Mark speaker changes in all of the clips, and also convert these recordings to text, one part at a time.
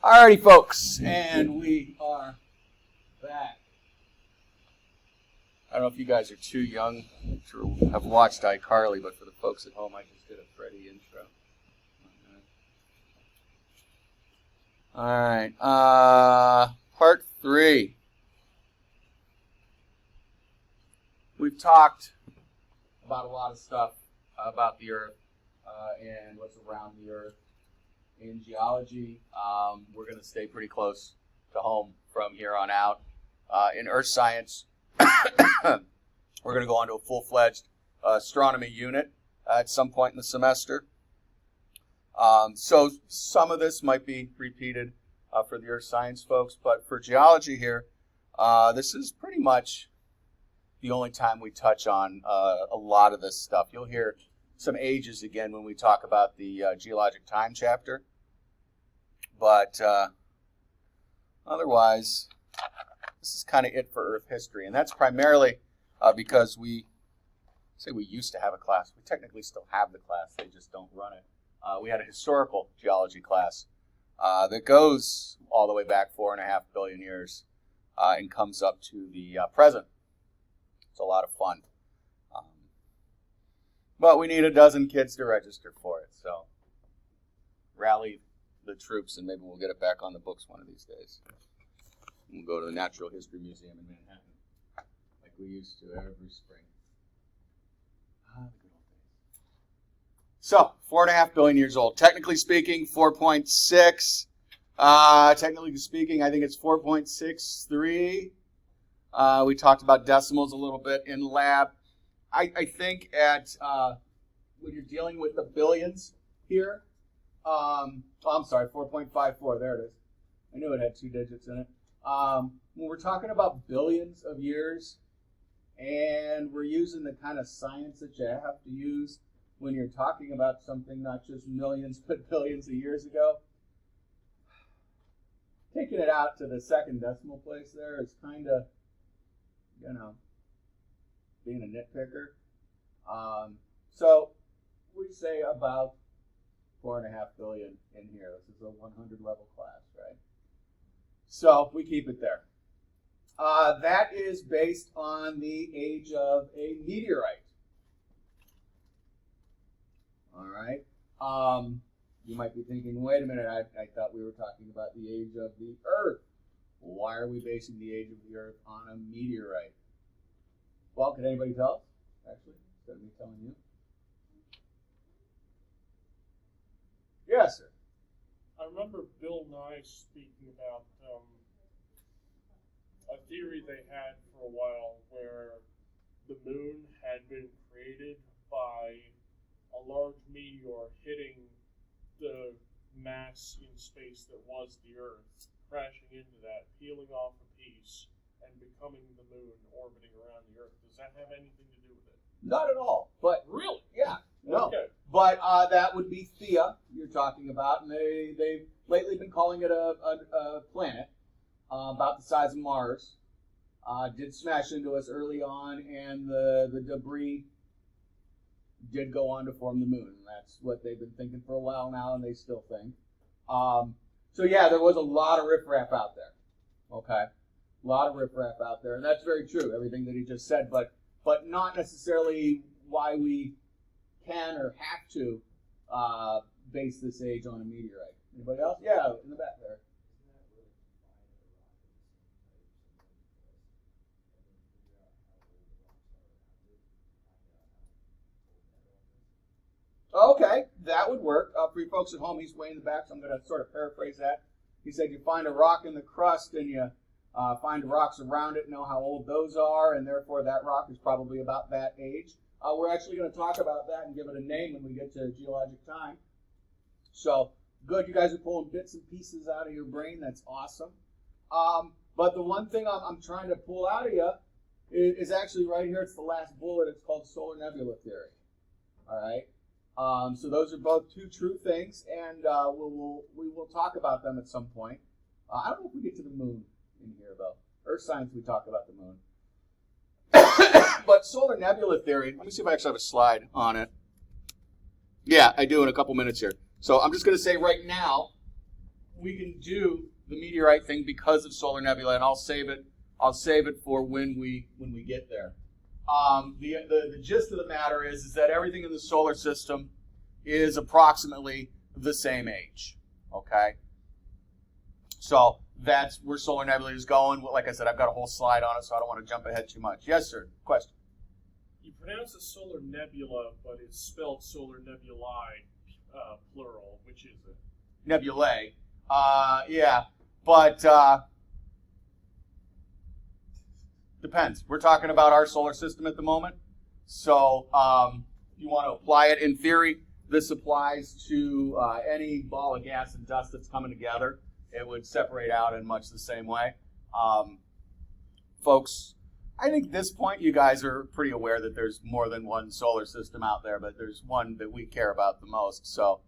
Speaker 1: Alrighty, folks, and we are back. I don't know if you guys are too young to have watched iCarly, but for the folks at home, I just did a Freddy intro. Alright, part 3. We've talked about a lot of stuff about the Earth and what's around the Earth. In geology, we're going to stay pretty close to home from here on out. In earth science, we're going to go on to a full-fledged astronomy unit at some point in the semester. So some of this might be repeated for the earth science folks, but for geology here, this is pretty much the only time we touch on a lot of this stuff. You'll hear some ages again when we talk about the geologic time chapter. But otherwise, this is kind of it for Earth history. And that's primarily because we used to have a class. We technically still have the class. They just don't run it. We had a historical geology class that goes all the way back 4.5 billion years and comes up to the present. It's a lot of fun. But we need a dozen kids to register for it. So rally the troops and maybe we'll get it back on the books one of these days. We'll go to the Natural History Museum in Manhattan like we used to every spring. The good old days. So, 4.5 billion years old. Technically speaking, 4.6. Technically speaking, I think it's 4.63. We talked about decimals a little bit in lab. I think at when you're dealing with the billions here, I'm sorry, 4.54, there it is. I knew it had 2 digits in it. When we're talking about billions of years, and we're using the kind of science that you have to use when you're talking about something not just millions, but billions of years ago, taking it out to the second decimal place there is kind of, being a nitpicker. So we say about 4.5 billion in here. This is a 100 level class, right? So we keep it there. That is based on the age of a meteorite. All right. You might be thinking, wait a minute, I thought we were talking about the age of the Earth. Why are we basing the age of the Earth on a meteorite? Well, can anybody tell us? Actually, instead of me telling you. Yes, sir.
Speaker 2: I remember Bill Nye speaking about a theory they had for a while where the moon had been created by a large meteor hitting the mass in space that was the Earth, crashing into that, peeling off a piece, and becoming the moon orbiting around the Earth. Does that have anything to do with it?
Speaker 1: Not at all. But
Speaker 2: really?
Speaker 1: Yeah. No.
Speaker 2: Okay.
Speaker 1: But that would be Theia you're talking about, and they've lately been calling it a planet about the size of Mars. Did smash into us early on, and the debris did go on to form the moon. That's what they've been thinking for a while now, and they still think. So yeah, there was a lot of riffraff out there. Okay, a lot of riffraff out there, and that's very true. Everything that he just said, but not necessarily why we can or have to base this age on a meteorite. Anybody else? Yeah, in the back there. Okay, that would work. For you folks at home, he's way in the back, so I'm going to sort of paraphrase that. He said you find a rock in the crust and you find rocks around it, know how old those are, and therefore that rock is probably about that age. We're actually going to talk about that and give it a name when we get to geologic time. So, good, you guys are pulling bits and pieces out of your brain. That's awesome. But the one thing I'm trying to pull out of you is actually right here. It's the last bullet. It's called solar nebula theory. All right. So those are both 2 true things, and we will talk about them at some point. I don't know if we get to the moon in here, though. Earth science, we talk about the moon. But solar nebula theory, let me see if I actually have a slide on it. Yeah, I do in a couple minutes here. So I'm just going to say right now, we can do the meteorite thing because of solar nebula, and I'll save it for when we get there. The gist of the matter is that everything in the solar system is approximately the same age. Okay, so that's where solar nebula is going. Like I said, I've got a whole slide on it, so I don't want to jump ahead too much. Yes, sir. Question.
Speaker 2: You pronounce it solar nebula, but it's spelled solar nebulae, plural. Which is it?
Speaker 1: Nebulae. Yeah, but depends. We're talking about our solar system at the moment. So if you want to apply it, in theory, this applies to any ball of gas and dust that's coming together. It would separate out in much the same way. Folks, I think at this point you guys are pretty aware that there's more than one solar system out there, but there's one that we care about the most. So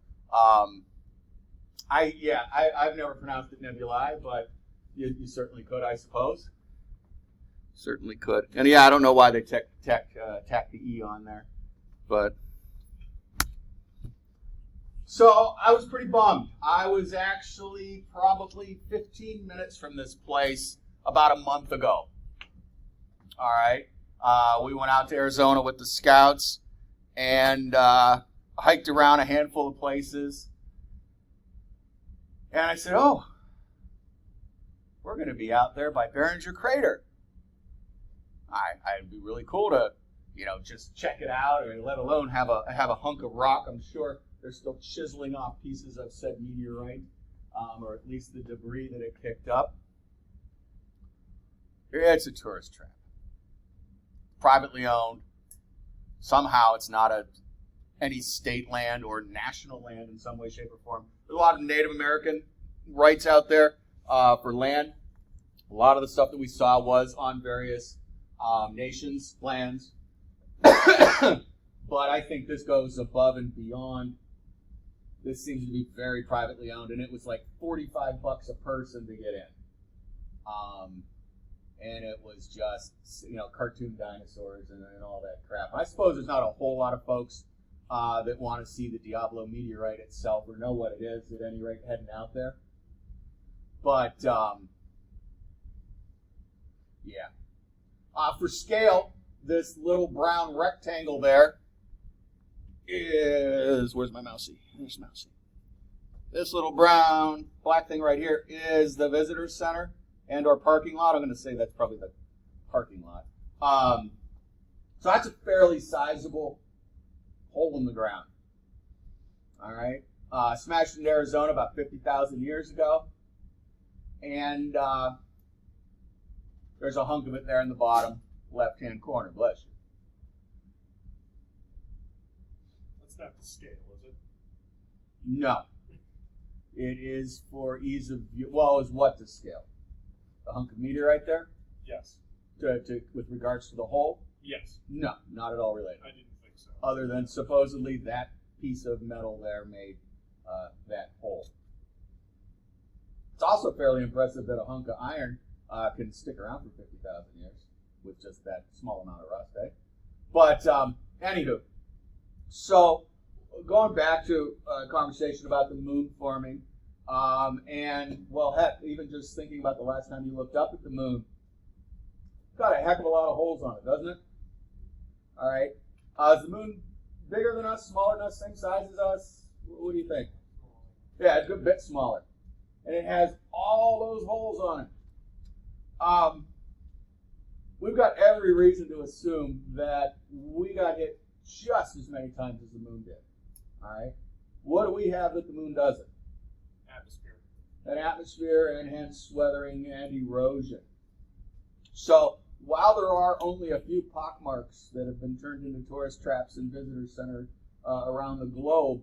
Speaker 1: I've never pronounced it nebulae, but you certainly could, I suppose. Certainly could. And yeah, I don't know why they tack the E on there, but so I was pretty bummed. I was actually probably 15 minutes from this place about a month ago. All right. We went out to Arizona with the scouts and hiked around a handful of places. And I said, oh, we're going to be out there by Behringer Crater. It'd be really cool to, just check it out, or let alone have a hunk of rock. I'm sure they're still chiseling off pieces of said meteorite, or at least the debris that it kicked up. It's a tourist trap. Privately owned. Somehow it's not any state land or national land in some way, shape, or form. There's a lot of Native American rights out there for land. A lot of the stuff that we saw was on various nations' lands. But I think this goes above and beyond. This seems to be very privately owned, and it was like $45 a person to get in. And it was just, cartoon dinosaurs and all that crap. I suppose there's not a whole lot of folks that want to see the Diablo meteorite itself or know what it is at any rate heading out there. But, yeah. For scale, this little brown rectangle there is, where's my mousey? There's mousey. This little brown black thing right here is the visitor center and or parking lot. I'm going to say that's probably the parking lot. So that's a fairly sizable hole in the ground. All right. Smashed in Arizona about 50,000 years ago. And there's a hunk of it there in the bottom left-hand corner. Bless you.
Speaker 2: That's not the scale, is it?
Speaker 1: No. It is for ease of view. Well, is what to scale? The hunk of meteorite there?
Speaker 2: Yes.
Speaker 1: With regards to the hole?
Speaker 2: Yes.
Speaker 1: No, not at all related.
Speaker 2: I didn't think so.
Speaker 1: Other than supposedly that piece of metal there made that hole. It's also fairly impressive that a hunk of iron can stick around for 50,000 years with just that small amount of rust, eh? But, anywho, so going back to a conversation about the moon forming, and, well, heck, even just thinking about the last time you looked up at the moon, it's got a heck of a lot of holes on it, doesn't it? All right. Is the moon bigger than us, smaller than us, same size as us? What do you think? Yeah, it's a good bit smaller. And it has all those holes on it. We've got every reason to assume that we got hit just as many times as the moon did. All right. What do we have that the moon doesn't?
Speaker 2: Atmosphere.
Speaker 1: An atmosphere, and hence weathering and erosion. So while there are only a few pockmarks that have been turned into tourist traps and visitor centers around the globe,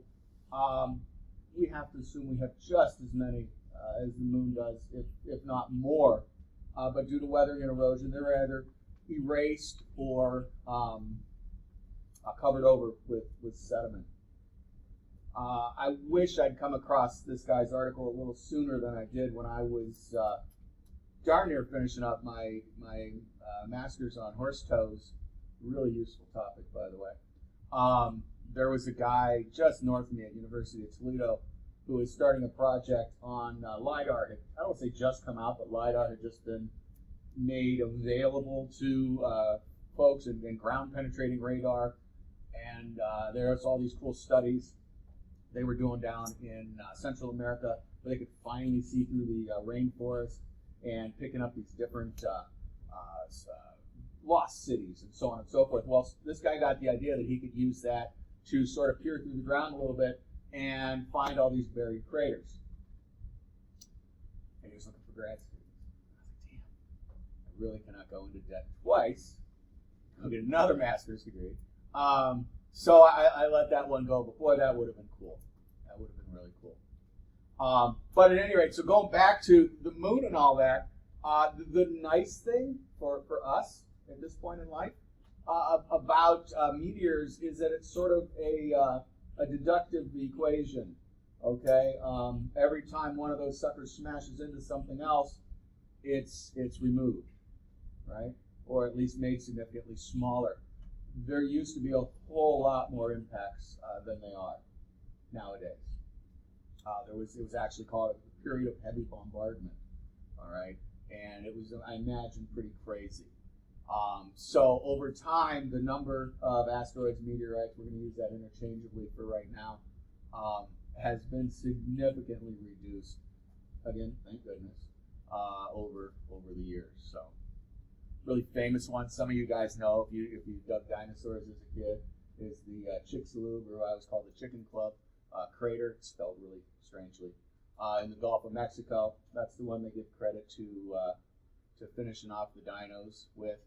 Speaker 1: we have to assume we have just as many as the moon does, if not more. But due to weathering and erosion, they're either erased or covered over with sediment. I wish I'd come across this guy's article a little sooner than I did when I was darn near finishing up my master's on horse toes. Really useful topic, by the way. There was a guy just north of me at University of Toledo who is starting a project on LiDAR. I don't say just come out, but LiDAR had just been made available to folks and ground penetrating radar. And there's all these cool studies they were doing down in Central America where they could finally see through the rainforest and picking up these different lost cities and so on and so forth. Well, this guy got the idea that he could use that to sort of peer through the ground a little bit and find all these buried craters. And he was looking for grad students. I was like, damn, I really cannot go into debt twice. I'll get another master's degree. So I let that one go. But boy, that would have been cool. That would have been really cool. But at any rate, so going back to the moon and all that, the nice thing for us at this point in life about meteors is that it's sort of a deductive equation. Okay, every time one of those suckers smashes into something else, it's removed, right? Or at least made significantly smaller. There used to be a whole lot more impacts than they are nowadays. It was actually called a period of heavy bombardment. All right, and it was, I imagine, pretty crazy. So over time, the number of asteroids, meteorites, we're going to use that interchangeably for right now, has been significantly reduced. Again, thank goodness, over the years. So, really famous one. Some of you guys know if you dug dinosaurs as a kid, is the Chicxulub, or I was called the Chicken Club crater. It's spelled really strangely. In the Gulf of Mexico, that's the one they give credit to finishing off the dinos with.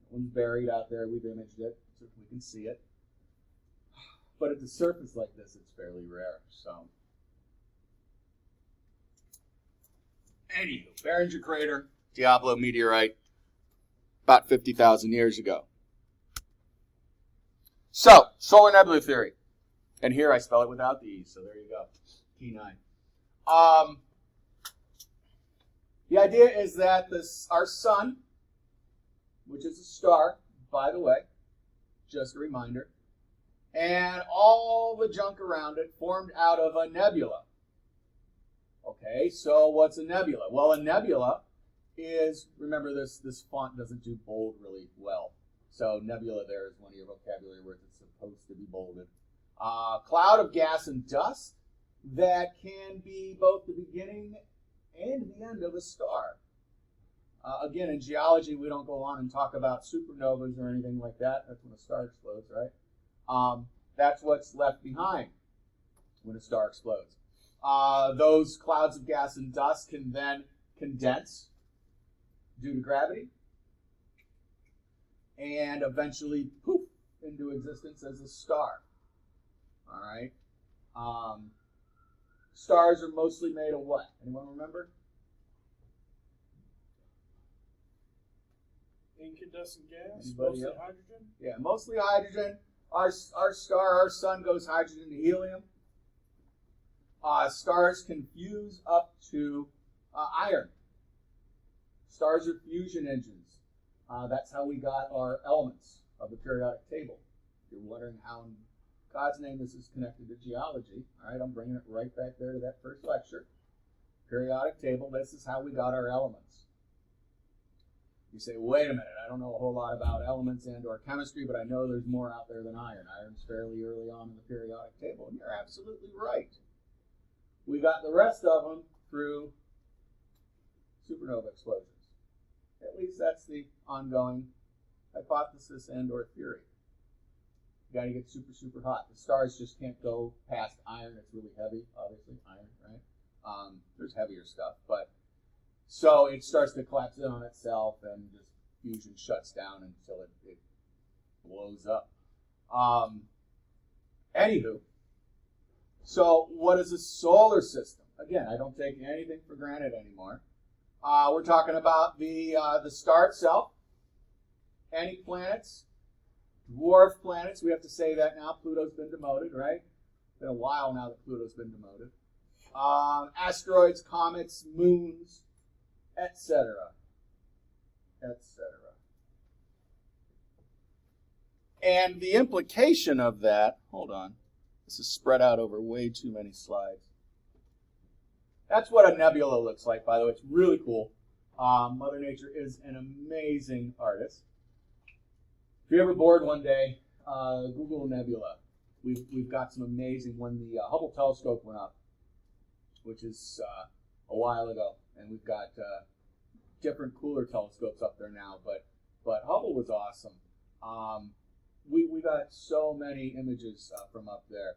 Speaker 1: That one's buried out there. We've imaged it so we can see it. But at the surface like this, it's fairly rare. So, anywho, Barringer crater, Diablo meteorite, about 50,000 years ago. So, solar nebula theory. And here I spell it without the E, so there you go. P9. The idea is that our sun, which is a star, by the way, just a reminder, and all the junk around it formed out of a nebula. Okay, so what's a nebula? Well, a nebula is, remember this font doesn't do bold really well. So nebula there is one of your vocabulary words that's supposed to be bolded. Cloud of gas and dust that can be both the beginning and the end of a star. Again, in geology, we don't go on and talk about supernovas or anything like that. That's when a star explodes, right? That's what's left behind when a star explodes. Those clouds of gas and dust can then condense due to gravity and eventually poof into existence as a star. All right. Stars are mostly made of what? Anyone remember?
Speaker 2: Incandescent gas,
Speaker 1: Anybody
Speaker 2: mostly
Speaker 1: else?
Speaker 2: hydrogen.
Speaker 1: Yeah, mostly hydrogen. Our star, our sun goes hydrogen to helium. Stars can fuse up to iron. Stars are fusion engines. That's how we got our elements of the periodic table. If you're wondering how in God's name this is connected to geology, all right, I'm bringing it right back there to that first lecture. Periodic table, this is how we got our elements. You say, wait a minute, I don't know a whole lot about elements and or chemistry, but I know there's more out there than iron. Iron's fairly early on in the periodic table, and you're absolutely right. We got the rest of them through supernova explosions. At least that's the ongoing hypothesis and or theory. You got to get super, super hot. The stars just can't go past iron. It's really heavy, obviously, iron, right? There's heavier stuff, but so it starts to collapse in on itself and just fusion shuts down until it blows up. Anywho, so what is a solar system? Again, I don't take anything for granted anymore. We're talking about the star itself. Any planets, dwarf planets, we have to say that now. Pluto's been demoted, right? It's been a while now that Pluto's been demoted. Asteroids, comets, moons, etc. etc. And the implication of that, hold on, this is spread out over way too many slides. That's what a nebula looks like, by the way. It's really cool. Mother Nature is an amazing artist. If you're ever bored one day, Google nebula. We've got some amazing, when the Hubble telescope went up, which is a while ago, and we've got different cooler telescopes up there now, but Hubble was awesome. We got so many images from up there.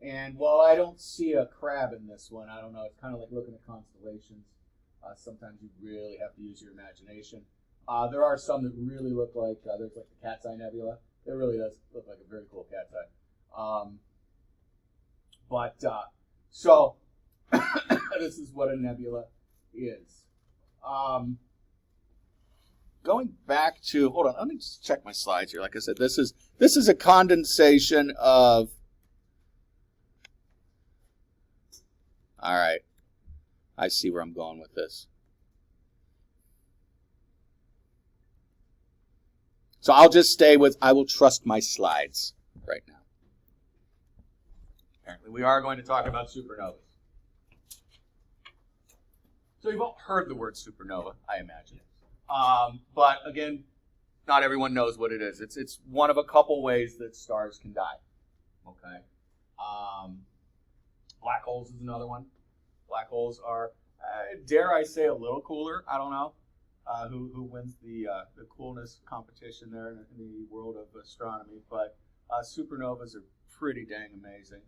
Speaker 1: And while I don't see a crab in this one, I don't know, it's kind of like looking at constellations. Sometimes you really have to use your imagination. There are some that really look like, there's like the Cat's Eye Nebula. It really does look like a very cool cat's eye. So this is what a nebula is. Going back to, hold on, let me just check my slides here. Like I said, this is a condensation of, all right, I see where I'm going with this. So I'll just stay with, I will trust my slides right now. Apparently we are going to talk about supernovas. So you've all heard the word supernova, I imagine. But again, not everyone knows what it is. It's one of a couple ways that stars can die. Okay. Black holes is another one. Black holes are, dare I say, a little cooler. I don't know who wins the coolness competition there in the world of astronomy, but supernovas are pretty dang amazing.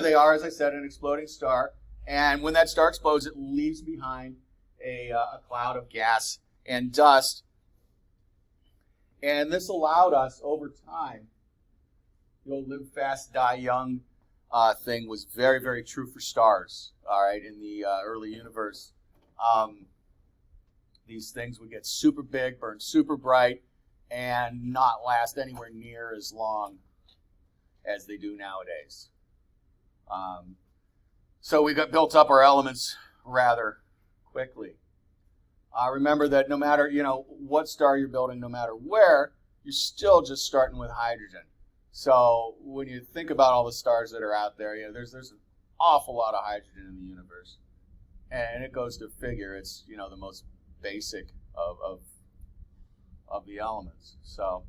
Speaker 1: They are, as I said, an exploding star, and when that star explodes, it leaves behind a cloud of gas and dust, and this allowed us over time. The old live fast, die young thing was very, very true for stars. All right, in the early universe, these things would get super big, burn super bright, and not last anywhere near as long as they do nowadays. So we got built up our elements rather quickly. Remember that no matter what star you're building, no matter where, you're still just starting with hydrogen. So when you think about all the stars that are out there, there's an awful lot of hydrogen in the universe, and it goes to figure it's the most basic of the elements. So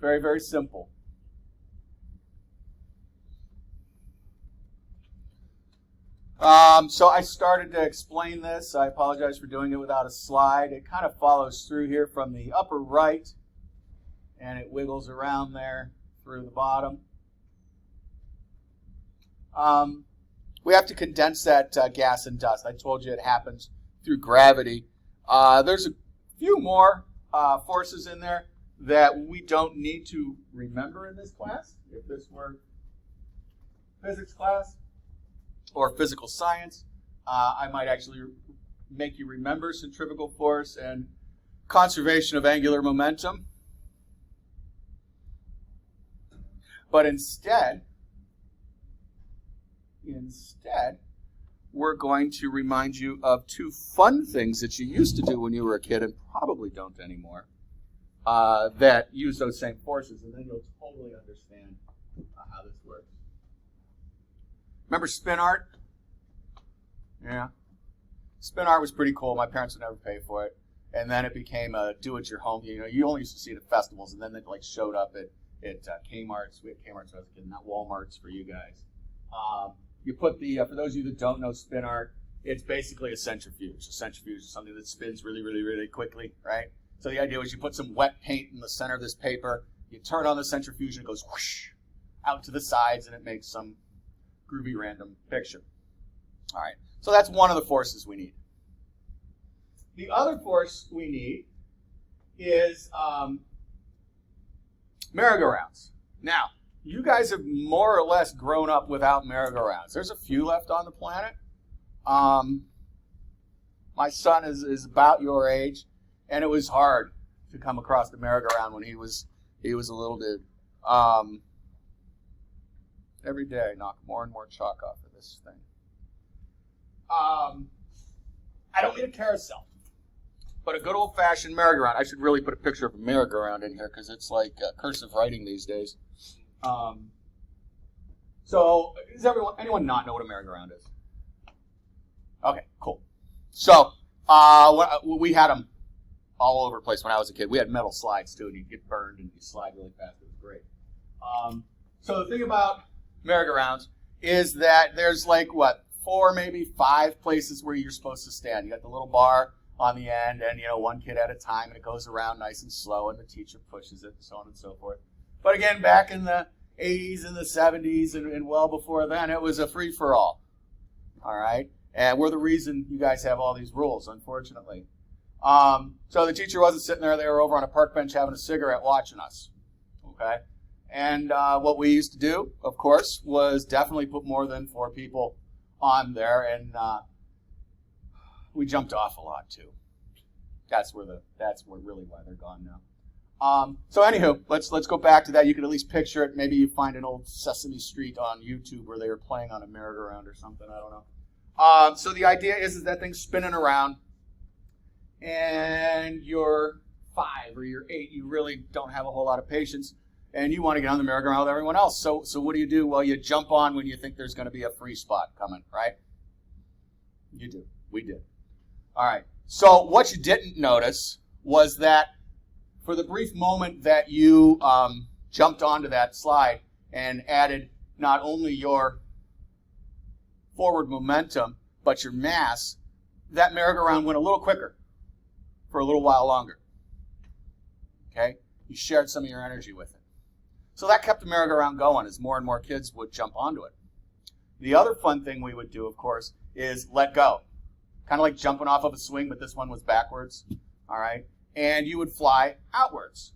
Speaker 1: very, very simple. So I started to explain this. I apologize for doing it without a slide. It kind of follows through here from the upper right, and it wiggles around there through the bottom. We have to condense that gas and dust. I told you it happens through gravity. There's a few more forces in there that we don't need to remember in this class. If this were physics class or physical science, I might actually make you remember centrifugal force and conservation of angular momentum. But instead, we're going to remind you of two fun things that you used to do when you were a kid and probably don't anymore, that use those same forces, and then you'll totally understand how this works. Remember spin art? Yeah. Spin art was pretty cool. My parents would never pay for it. And then it became a do-it-your-home. You only used to see it at festivals, and then it showed up at Kmart's. We had Kmart's when I was a kid, not Walmart's for you guys. You put for those of you that don't know spin art, it's basically a centrifuge. A centrifuge is something that spins really, really, really quickly, right? So the idea was you put some wet paint in the center of this paper, you turn on the centrifuge, and it goes whoosh out to the sides, and it makes some groovy random picture. All right, so that's one of the forces we need. The other force we need is merry-go-rounds. Now, you guys have more or less grown up without merry-go-rounds. There's a few left on the planet. My son is about your age, and it was hard to come across the merry-go-round when he was a little dude. Every day I knock more and more chalk off of this thing. I don't need a carousel, but a good old-fashioned merry-go-round. I should really put a picture of a merry-go-round in here because it's like cursive writing these days. So, does anyone not know what a merry-go-round is? Okay, cool. So we had them all over the place when I was a kid. We had metal slides too, and you'd get burned and you slide really fast. It was great. So the thing about merry-go-rounds is that there's like, 4, maybe 5 places where you're supposed to stand. You got the little bar on the end, and one kid at a time, and it goes around nice and slow, and the teacher pushes it, and so on and so forth. But again, back in the 80s and the 70s and well before then, it was a free-for-all. All right? And we're the reason you guys have all these rules, unfortunately. So the teacher wasn't sitting there. They were over on a park bench having a cigarette watching us. Okay? And what we used to do, of course, was definitely put more than 4 people on there, and we jumped off a lot too. That's really why they're gone now. So anywho, let's go back to that. You can at least picture it. Maybe you find an old Sesame Street on YouTube where they were playing on a merry-go-round or something. I don't know. So the idea is that thing's spinning around, and you're 5 or you're 8. You really don't have a whole lot of patience, and you want to get on the merry-go-round with everyone else. So what do? Well, you jump on when you think there's going to be a free spot coming, right? You do. We did. All right. So what you didn't notice was that for the brief moment that you jumped onto that slide and added not only your forward momentum, but your mass, that merry-go-round went a little quicker for a little while longer. Okay? You shared some of your energy with it. So that kept the merry-go-round going as more and more kids would jump onto it. The other fun thing we would do, of course, is let go. Kind of like jumping off of a swing, but this one was backwards. All right? And you would fly outwards.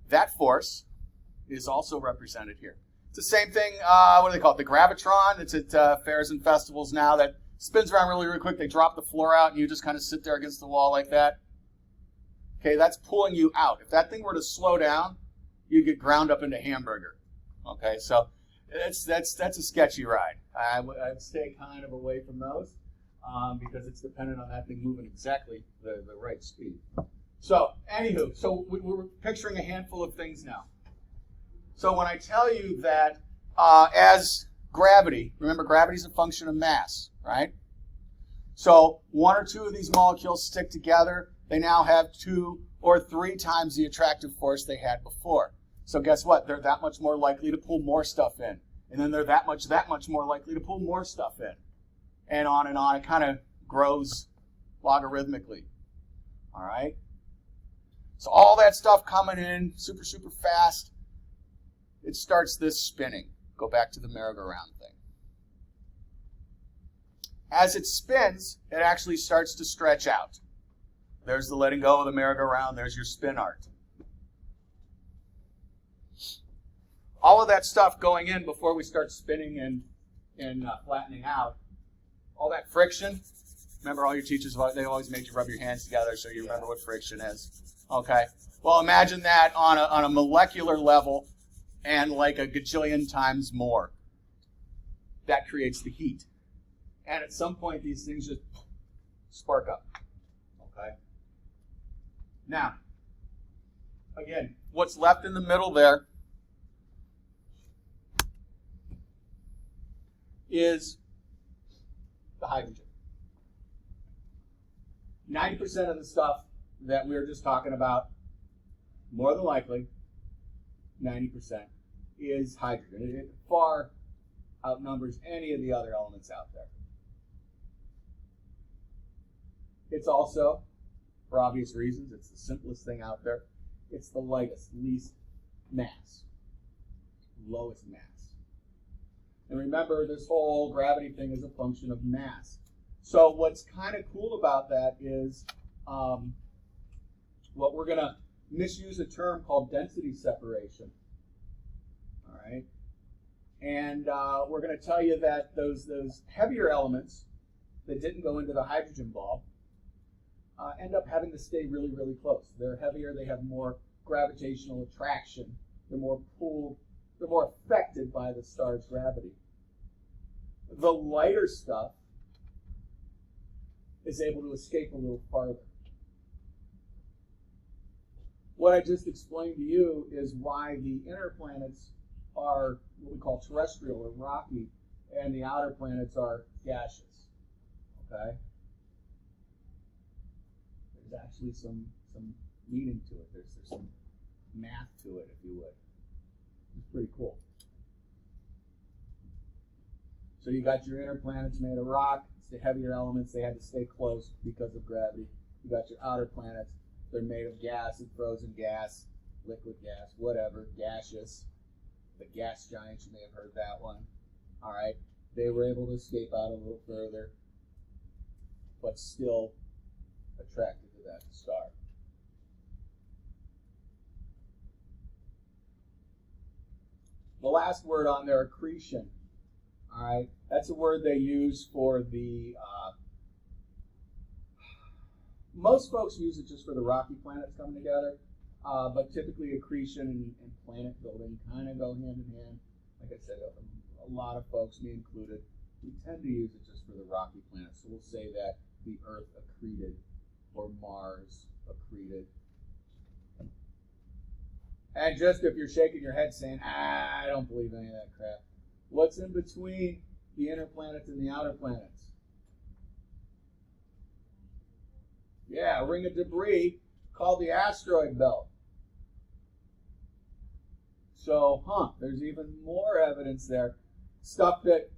Speaker 1: That force is also represented here. It's the same thing, what do they call it? The gravitron. It's at fairs and festivals now that spins around really, really quick. They drop the floor out, and you just kind of sit there against the wall like that. Okay, that's pulling you out. If that thing were to slow down, you'd get ground up into hamburger. Okay, so that's a sketchy ride. I'd stay kind of away from those because it's dependent on that thing moving exactly the right speed. So, anywho, we're picturing a handful of things now. So when I tell you that as gravity, remember gravity's a function of mass, right? So 1 or 2 of these molecules stick together, they now have 2 or 3 times the attractive force they had before. So guess what? They're that much more likely to pull more stuff in. And then they're that much more likely to pull more stuff in. And on and on. It kind of grows logarithmically. All right? So all that stuff coming in super, super fast, it starts this spinning. Go back to the merry-go-round thing. As it spins, it actually starts to stretch out. There's the letting go of the merry-go-round. There's your spin art. All of that stuff going in before we start spinning and flattening out, all that friction, remember all your teachers, they always made you rub your hands together so you remember what friction is. Okay. Well, imagine that on a molecular level and like a gajillion times more. That creates the heat. And at some point, these things just spark up. Okay. Now, again, what's left in the middle there is the hydrogen. 90% of the stuff that we were just talking about, more than likely, 90%, is hydrogen. It far outnumbers any of the other elements out there. It's also, for obvious reasons, it's the simplest thing out there. It's the lightest, least mass, lowest mass. And remember, this whole gravity thing is a function of mass. So what's kind of cool about that is what we're going to misuse a term called density separation. All right? And we're going to tell you that those heavier elements that didn't go into the hydrogen ball end up having to stay really, really close. They're heavier. They have more gravitational attraction. They're more pulled. They're more affected by the star's gravity. The lighter stuff is able to escape a little farther. What I just explained to you is why the inner planets are what we call terrestrial or rocky, and the outer planets are gaseous. Okay? There's actually some meaning to it. There's some math to it, if you would. It's pretty cool. So you got your inner planets made of rock. It's the heavier elements. They had to stay close because of gravity. You got your outer planets. They're made of gas and frozen gas, liquid gas, whatever, gaseous. The gas giants, you may have heard that one. All right. They were able to escape out a little further, but still attracted to that star. The last word on there, accretion. All right, that's a word they use for the. Most folks use it just for the rocky planets coming together, but typically accretion and planet building kind of go hand in hand. Like I said, a lot of folks, me included, we tend to use it just for the rocky planets. So we'll say that the Earth accreted or Mars accreted. And just if you're shaking your head saying, I don't believe any of that crap, what's in between the inner planets and the outer planets? Yeah, a ring of debris called the asteroid belt. So, there's even more evidence there. Stuff that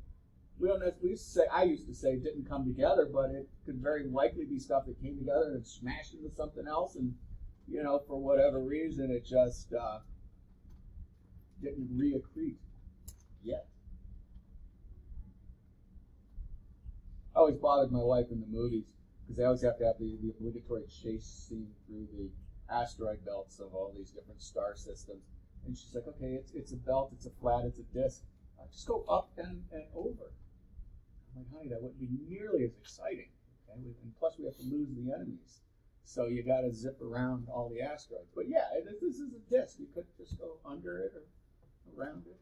Speaker 1: we used to say, I used to say didn't come together, but it could very likely be stuff that came together and smashed into something else, and for whatever reason, it just didn't reaccrete yet. I always bothered my wife in the movies because they always have to have the obligatory chase scene through the asteroid belts of all these different star systems. And she's like, okay, it's a belt, it's a flat, it's a disc. Just go up and over. I'm like, honey, that wouldn't be nearly as exciting. Okay? And plus, we have to lose the enemies. So you got to zip around all the asteroids. But yeah, this is a disc. You could just go under it or around it.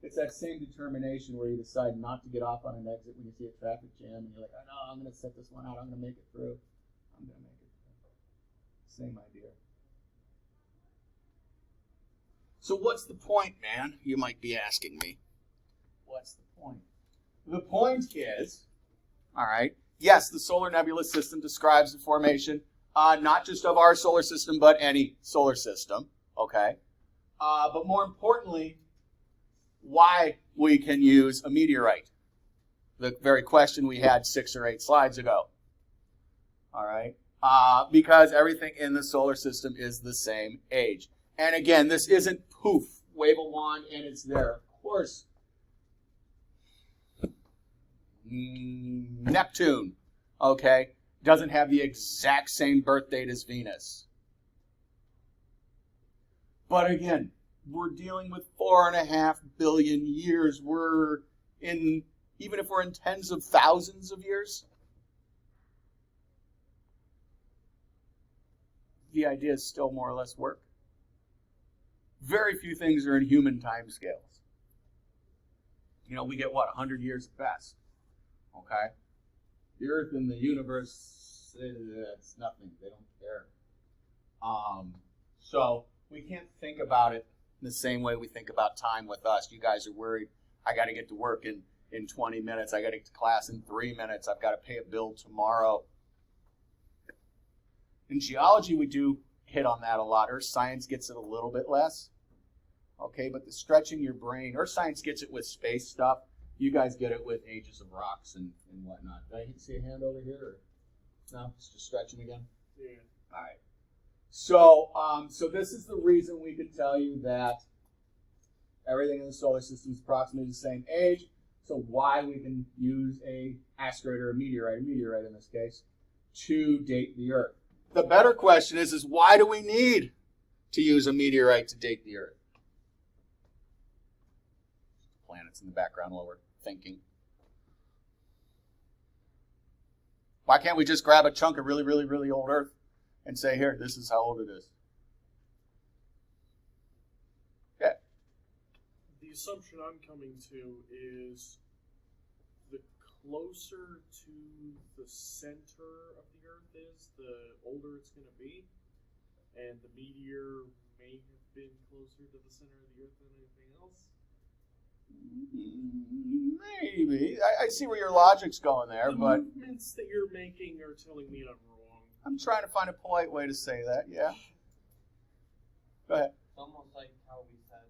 Speaker 1: It's that same determination where you decide not to get off on an exit when you see a traffic jam and you're like, oh no, I'm going to set this one out. I'm going to make it through. I'm going to make it through. Same idea. So what's the point, man? You might be asking me. What's the point? The point is, all right, yes, the solar nebula system describes the formation not just of our solar system, but any solar system, okay? But more importantly, why we can use a meteorite. The very question we had 6 or 8 slides ago, all right? Because everything in the solar system is the same age. And again, this isn't poof, wave a wand, and it's there. Of course, Neptune, okay, doesn't have the exact same birth date as Venus. But again, we're dealing with 4.5 billion years. Even if we're in tens of thousands of years, the ideas still more or less work. Very few things are in human time scales. We get 100 years at best. Okay? The Earth and the universe, it's nothing. They don't care. So we can't think about it in the same way we think about time with us. You guys are worried, I got to get to work in 20 minutes. I got to get to class in 3 minutes. I've got to pay a bill tomorrow. In geology, we do hit on that a lot. Earth science gets it a little bit less. Okay, but the stretching your brain, Earth science gets it with space stuff. You guys get it with ages of rocks and whatnot. Did I see a hand over here? Or? No, it's just stretching again?
Speaker 2: Yeah.
Speaker 1: All right. So this is the reason we can tell you that everything in the solar system is approximately the same age. So why we can use a asteroid or a meteorite in this case, to date the Earth. The better question is why do we need to use a meteorite to date the Earth? Planets in the background while we're thinking. Why can't we just grab a chunk of really, really, really old Earth and say, here, this is how old it is? Yeah.
Speaker 2: The assumption I'm coming to is the closer to the center of the Earth is, the older it's going to be. And the meteor may have been closer to the center of the Earth than anything else.
Speaker 1: Maybe. I see where your logic's going there, but
Speaker 2: movements that you're making are telling me I'm wrong.
Speaker 1: I'm trying to find a polite way to say that, yeah. Go ahead.
Speaker 3: It's almost like how we said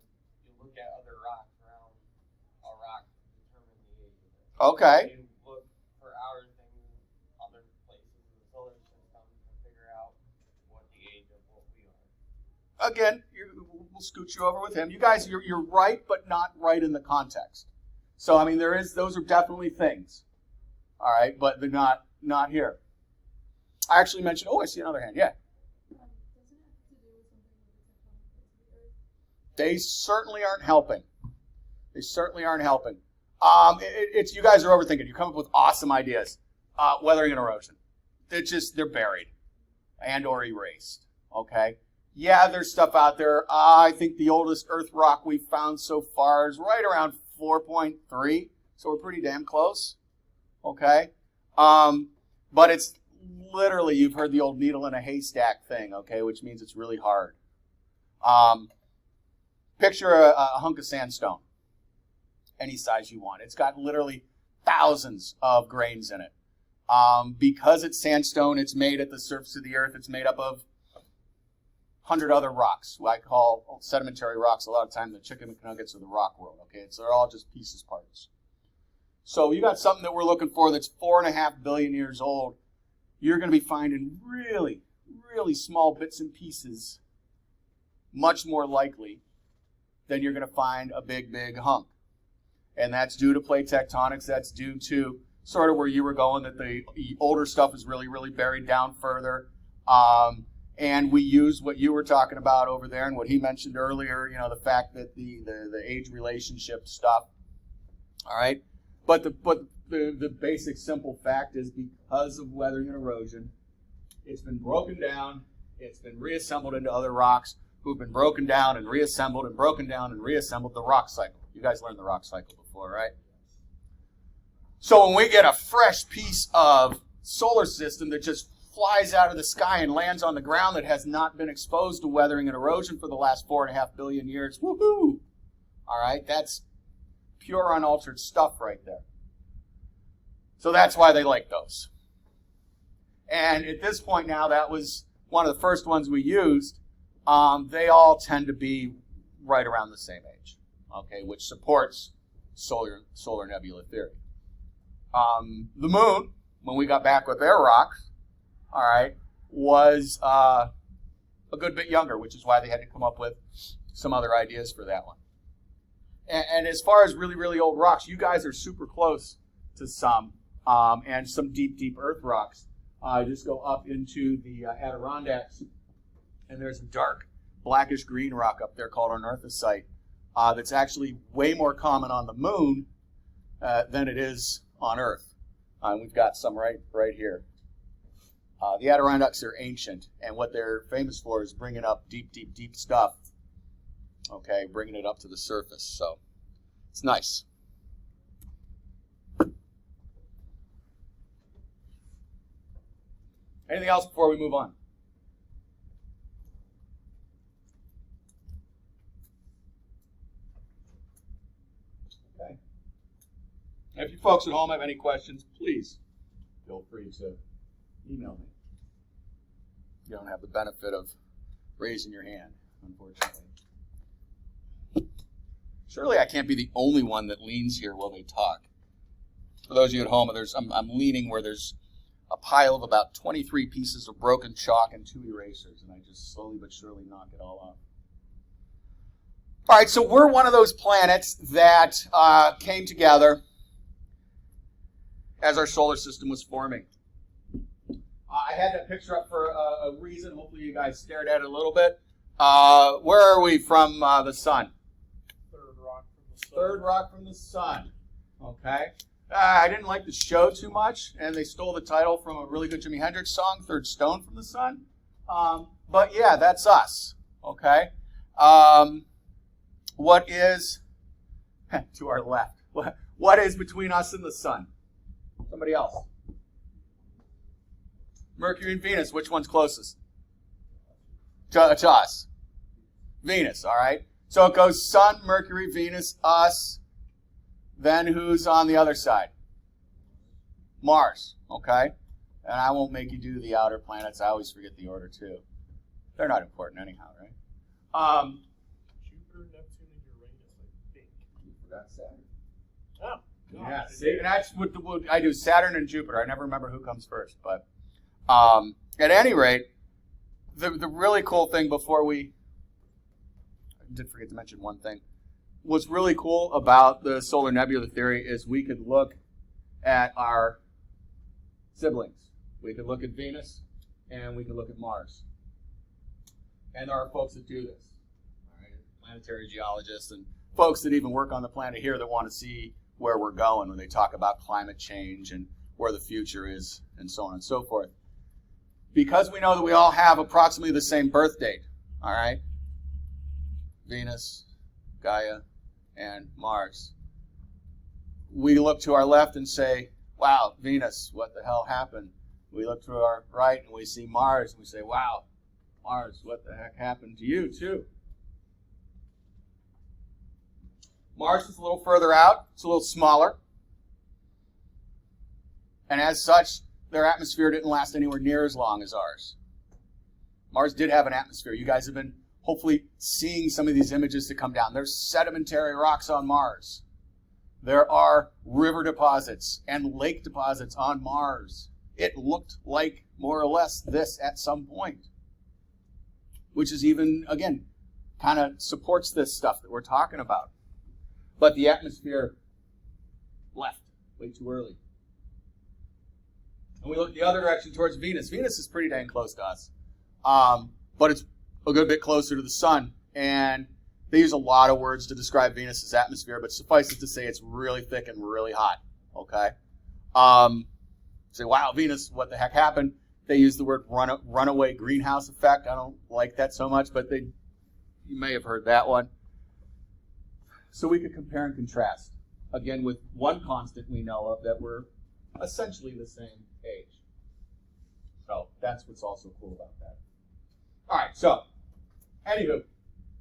Speaker 3: you look at other rocks around a rock to determine the age of it.
Speaker 1: Okay.
Speaker 3: You look for outer things in other places in the solar system to figure out what the age of what we are.
Speaker 1: Again, we'll scoot you over with him. You guys, you're right, but not right in the context. So, I mean, those are definitely things. All right, but they're not here. I actually mentioned, I see another hand. Yeah. They certainly aren't helping. They certainly aren't helping. It's you guys are overthinking. You come up with awesome ideas. Weathering and erosion. They're buried and or erased. Okay. Yeah, there's stuff out there. I think the oldest Earth rock we've found so far is right around 4.3. So we're pretty damn close. Okay. But it's literally, you've heard the old needle in a haystack thing, okay, which means it's really hard. Picture a hunk of sandstone, any size you want. It's got literally thousands of grains in it. Because it's sandstone, it's made at the surface of the earth. It's made up of 100 other rocks, what I call sedimentary rocks. A lot of times the chicken McNuggets of the rock world, okay? So they're all just pieces, parts. So you got something that we're looking for that's 4.5 billion years old. You're going to be finding really, really small bits and pieces, much more likely than you're going to find a big, big hunk. And that's due to plate tectonics. That's due to sort of where you were going, that the older stuff is really, really buried down further. And we use what you were talking about over there and what he mentioned earlier, the fact that the age relationship stuff. All right? But the basic simple fact is because of weathering and erosion, it's been broken down, it's been reassembled into other rocks who've been broken down and reassembled and broken down and reassembled, the rock cycle. You guys learned the rock cycle before, right? So when we get a fresh piece of solar system that just flies out of the sky and lands on the ground that has not been exposed to weathering and erosion for the last 4.5 billion years, woohoo! All right, that's pure unaltered stuff right there. So that's why they like those. And at this point now, that was one of the first ones we used. They all tend to be right around the same age, okay, which supports solar nebula theory. The moon, when we got back with their rocks, all right, was a good bit younger, which is why they had to come up with some other ideas for that one. And as far as really, really old rocks, you guys are super close to some, and some deep, deep earth rocks. Just go up into the Adirondacks, and there's a dark blackish green rock up there called anorthosite that's actually way more common on the moon than it is on Earth. We've got some right here. The Adirondacks are ancient, and what they're famous for is bringing up deep, deep, deep stuff. Okay, bringing it up to the surface. So it's nice. Anything else before we move on? Okay. And if you folks at home have any questions, please feel free to email me. You don't have the benefit of raising your hand, unfortunately. Surely I can't be the only one that leans here while they talk. For those of you at home, I'm leaning where there's a pile of about 23 pieces of broken chalk and 2 erasers, and I just slowly but surely knock it all off. All right, so we're one of those planets that came together as our solar system was forming. I had that picture up for a reason. Hopefully you guys stared at it a little bit. Where are we from the sun?
Speaker 2: Third rock from the sun.
Speaker 1: Third rock from the sun. Okay. I didn't like the show too much, and they stole the title from a really good Jimi Hendrix song, Third Stone from the Sun. But yeah, that's us. Okay. What is to our left? What is between us and the sun? Somebody else. Mercury and Venus. Which one's closest? To us. Venus. All right. So it goes Sun, Mercury, Venus, us. Then who's on the other side? Mars, okay? And I won't make you do the outer planets. I always forget the order, too. They're not important anyhow, right?
Speaker 2: Jupiter, Neptune, and Uranus, I think.
Speaker 1: You forgot Saturn.
Speaker 2: Oh, gosh.
Speaker 1: Yeah, see, and that's what I do, Saturn and Jupiter. I never remember who comes first. But at any rate, the really cool thing I did forget to mention one thing. What's really cool about the solar nebula theory is we could look at our siblings. We could look at Venus, and we could look at Mars. And there are folks that do this. All right? Planetary geologists and folks that even work on the planet here that want to see where we're going when they talk about climate change and where the future is and so on and so forth. Because we know that we all have approximately the same birth date, all right? Venus, Gaia, and Mars. We look to our left and say, wow, Venus, what the hell happened? We look to our right and we see Mars and we say, wow, Mars, what the heck happened to you too? Mars is a little further out. It's a little smaller. And as such, their atmosphere didn't last anywhere near as long as ours. Mars did have an atmosphere. You guys have been hopefully seeing some of these images that come down. There's sedimentary rocks on Mars. There are river deposits and lake deposits on Mars. It looked like more or less this at some point, which is even, again, kind of supports this stuff that we're talking about. But the atmosphere left way too early. And we look the other direction towards Venus. Venus is pretty dang close to us, but it's a good bit closer to the sun. And they use a lot of words to describe Venus's atmosphere, but suffice it to say it's really thick and really hot, okay? Say, wow, Venus, what the heck happened? They use the word runaway greenhouse effect. I don't like that so much, but you may have heard that one. So we could compare and contrast, again, with one constant we know of that we're essentially the same age. So that's what's also cool about that. All right, so, anywho,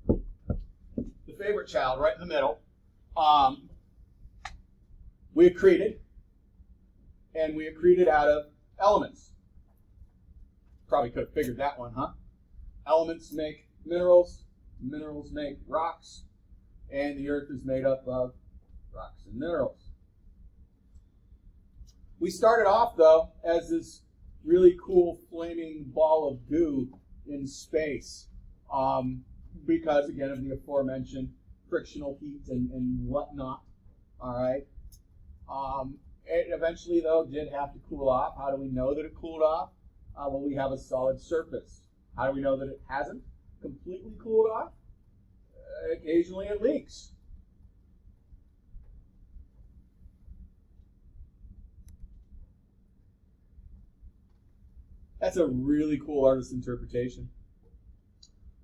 Speaker 1: the favorite child right in the middle, we accreted, and we accreted out of elements. Probably could have figured that one, huh? Elements make minerals, minerals make rocks, and the earth is made up of rocks and minerals. We started off, though, as this really cool flaming ball of goo in space because, again, of the aforementioned frictional heat and whatnot, all right? It eventually, though, did have to cool off. How do we know that it cooled off? Well, we have a solid surface. How do we know that it hasn't completely cooled off? Occasionally it leaks. That's a really cool artist interpretation.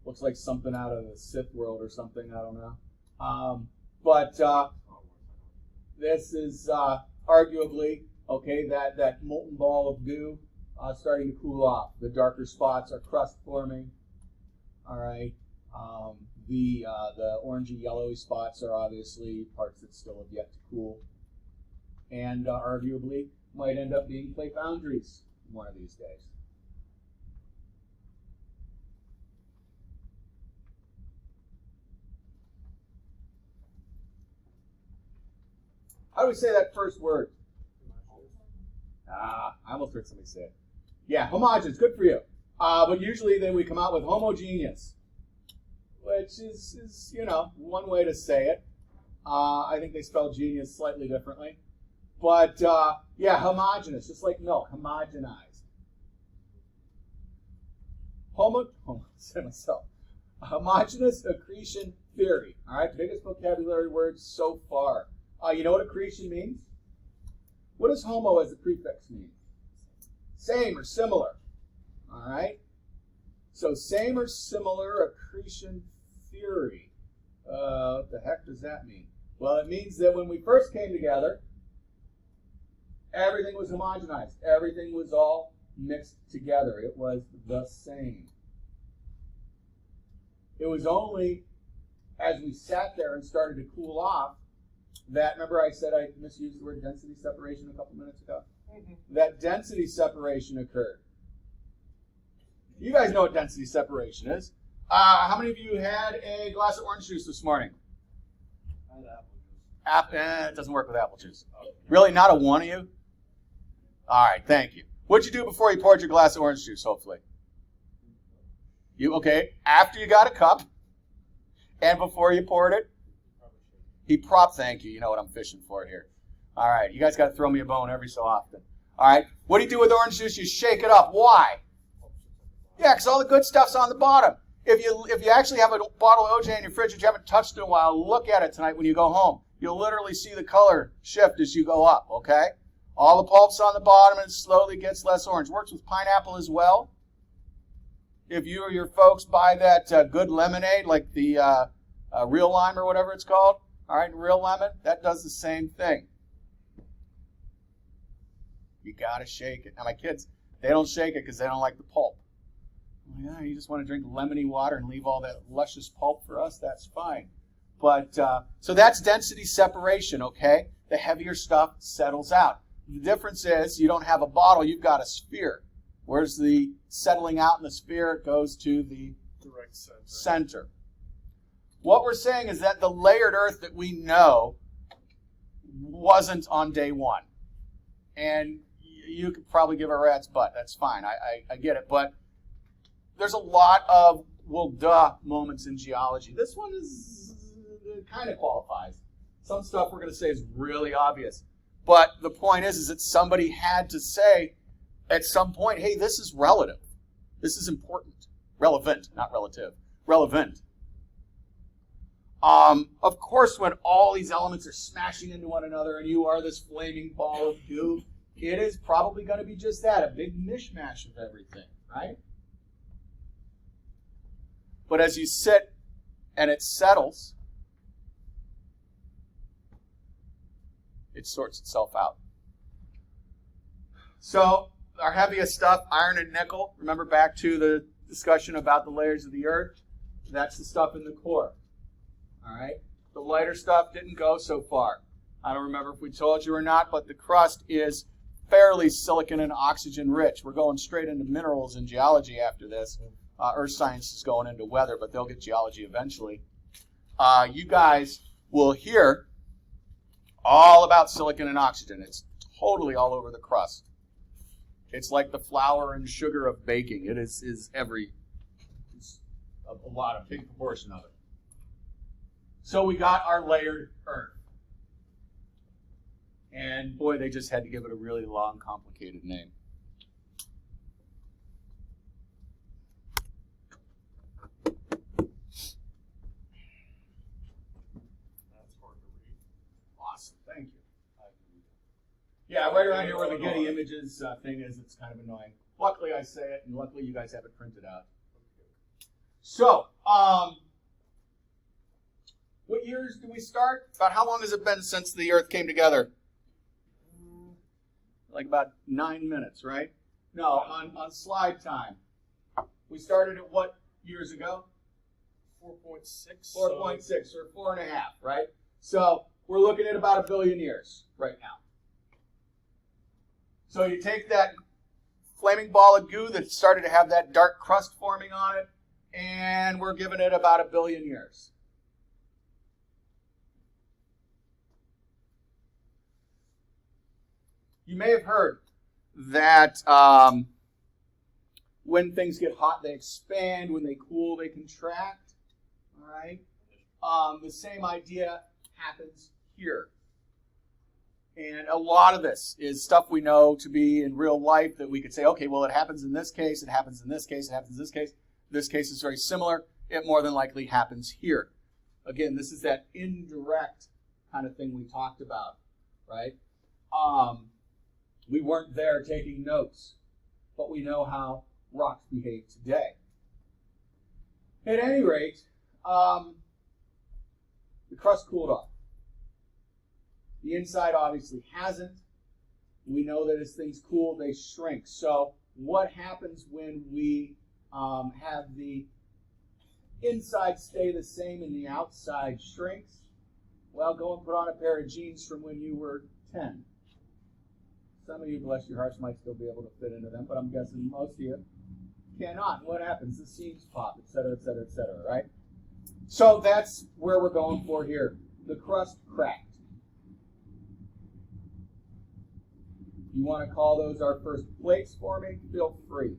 Speaker 1: Looks like something out of the Sith world or something, I don't know. But this is arguably, okay, that molten ball of goo starting to cool off. The darker spots are crust forming. All right. The orangey yellowy spots are obviously parts that still have yet to cool. And arguably might end up being plate boundaries one of these days. How do we say that first word? I almost heard somebody say it. Yeah, homogeneous. Good for you. But usually then we come out with homogeneous, which is one way to say it. I think they spell genius slightly differently. But, yeah, homogeneous, just like milk, homogenized. Homogeneous accretion theory. All right, biggest vocabulary word so far. You know what accretion means? What does homo as a prefix mean? Same or similar. All right? So same or similar accretion theory. What the heck does that mean? Well, it means that when we first came together, everything was homogenized. Everything was all mixed together. It was the same. It was only as we sat there and started to cool off that, remember I said I misused the word density separation a couple minutes ago?
Speaker 2: Mhm.
Speaker 1: That density separation occurred. You guys know what density separation is. How many of you had a glass of orange juice this morning?
Speaker 3: I had apple juice.
Speaker 1: It doesn't work with apple juice. Really, not a one of you? All right, thank you. What'd you do before you poured your glass of orange juice, hopefully? You, okay, after you got a cup and before you poured it? Thank you. You know what I'm fishing for here. All right, you guys got to throw me a bone every so often. All right, what do you do with orange juice? You shake it up. Why? Yeah, because all the good stuff's on the bottom. If you actually have a bottle of OJ in your fridge that you haven't touched in a while, look at it tonight when you go home. You'll literally see the color shift as you go up, okay? All the pulp's on the bottom and it slowly gets less orange. Works with pineapple as well. If you or your folks buy that good lemonade, like the Real Lime or whatever it's called, all right, Real Lemon, that does the same thing. You got to shake it. Now, my kids, they don't shake it because they don't like the pulp. Yeah, you just want to drink lemony water and leave all that luscious pulp for us, that's fine. But, so that's density separation, okay? The heavier stuff settles out. The difference is you don't have a bottle, you've got a sphere. Where's the settling out in the sphere? It goes to the
Speaker 2: Direct
Speaker 1: center. What we're saying is that the layered Earth that we know wasn't on day one. And you could probably give a rat's butt. That's fine. I get it. But there's a lot of, well, duh moments in geology. This one is kind of qualifies. Some stuff we're going to say is really obvious. But the point is that somebody had to say at some point, hey, this is relative. This is important. Relevant, not relative. Relevant. Of course, when all these elements are smashing into one another and you are this flaming ball of goo, it is probably going to be just that, a big mishmash of everything, right? But as you sit and it settles, it sorts itself out. So our heaviest stuff, iron and nickel, remember back to the discussion about the layers of the Earth? That's the stuff in the core. All right? The lighter stuff didn't go so far. I don't remember if we told you or not, but the crust is fairly silicon and oxygen rich. We're going straight into minerals and geology after this. Earth science is going into weather, but they'll get geology eventually. You guys will hear all about silicon and oxygen. It's totally all over the crust. It's like the flour and sugar of baking. It is it's a lot, a big proportion of it. So we got our layered Earth. And boy, they just had to give it a really long, complicated name.
Speaker 2: That's hard to read.
Speaker 1: Awesome, thank you. Yeah, right around here where the Getty Images thing is, it's kind of annoying. Luckily I say it, and luckily you guys have it printed out. So, what years do we start? About how long has it been since the Earth came together? Like about 9 minutes, right? No, on slide time. We started at what years ago?
Speaker 2: 4.6.
Speaker 1: 4.6 or 4.5, right? So we're looking at about 1 billion years right now. So you take that flaming ball of goo that started to have that dark crust forming on it, and we're giving it about 1 billion years. You may have heard that when things get hot, they expand. When they cool, they contract. All right? The same idea happens here. And a lot of this is stuff we know to be in real life that we could say, okay, well, it happens in this case, it happens in this case, it happens in this case. This case is very similar. It more than likely happens here. Again, this is that indirect kind of thing we talked about, right? We weren't there taking notes, but we know how rocks behave today. At any rate, the crust cooled off. The inside obviously hasn't. We know that as things cool, they shrink. So what happens when we have the inside stay the same and the outside shrinks? Well, go and put on a pair of jeans from when you were 10. Some of you, bless your hearts, might still be able to fit into them, but I'm guessing most of you cannot. What happens? The seams pop, et cetera, et cetera, et cetera, right? So that's where we're going for here. The crust cracked. You want to call those our first plates for me? Feel free.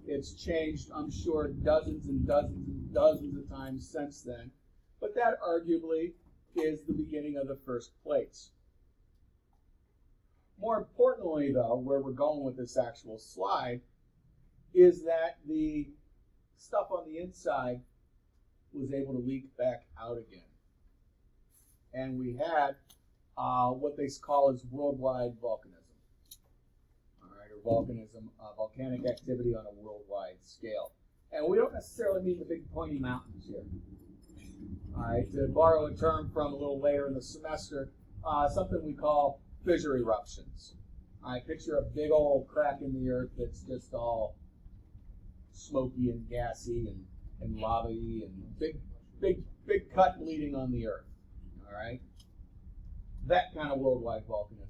Speaker 1: It's changed, I'm sure, dozens and dozens and dozens of times since then. But that arguably is the beginning of the first plates. More importantly, though, where we're going with this actual slide, is that the stuff on the inside was able to leak back out again. And we had what they call as worldwide volcanism. Volcanism, volcanic activity on a worldwide scale. And we don't necessarily mean the big pointy mountains here. All right, to borrow a term from a little later in the semester, something we call fissure eruptions. All right, picture a big old crack in the earth that's just all smoky and gassy and lava-y and big cut bleeding on the earth. All right, that kind of worldwide volcanism.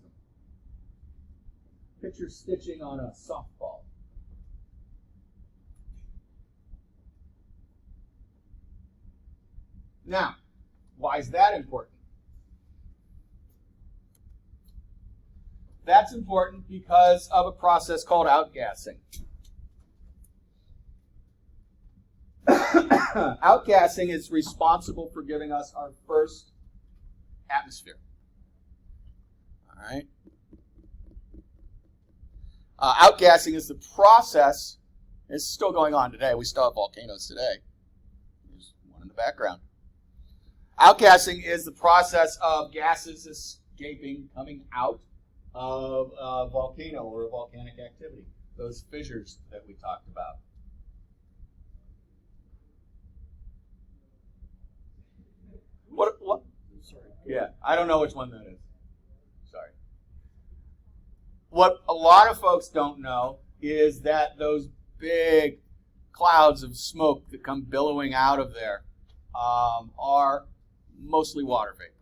Speaker 1: Picture stitching on a softball. Now, why is that important? That's important because of a process called outgassing. Outgassing is responsible for giving us our first atmosphere. All right? Outgassing is the process. It's still going on today. We still have volcanoes today. There's one in the background. Outgassing is the process of gases escaping, coming out of a volcano or a volcanic activity. Those fissures that we talked about. What?
Speaker 2: Sorry.
Speaker 1: Yeah, I don't know which one that is. Sorry. What a lot of folks don't know is that those big clouds of smoke that come billowing out of there are mostly water vapor.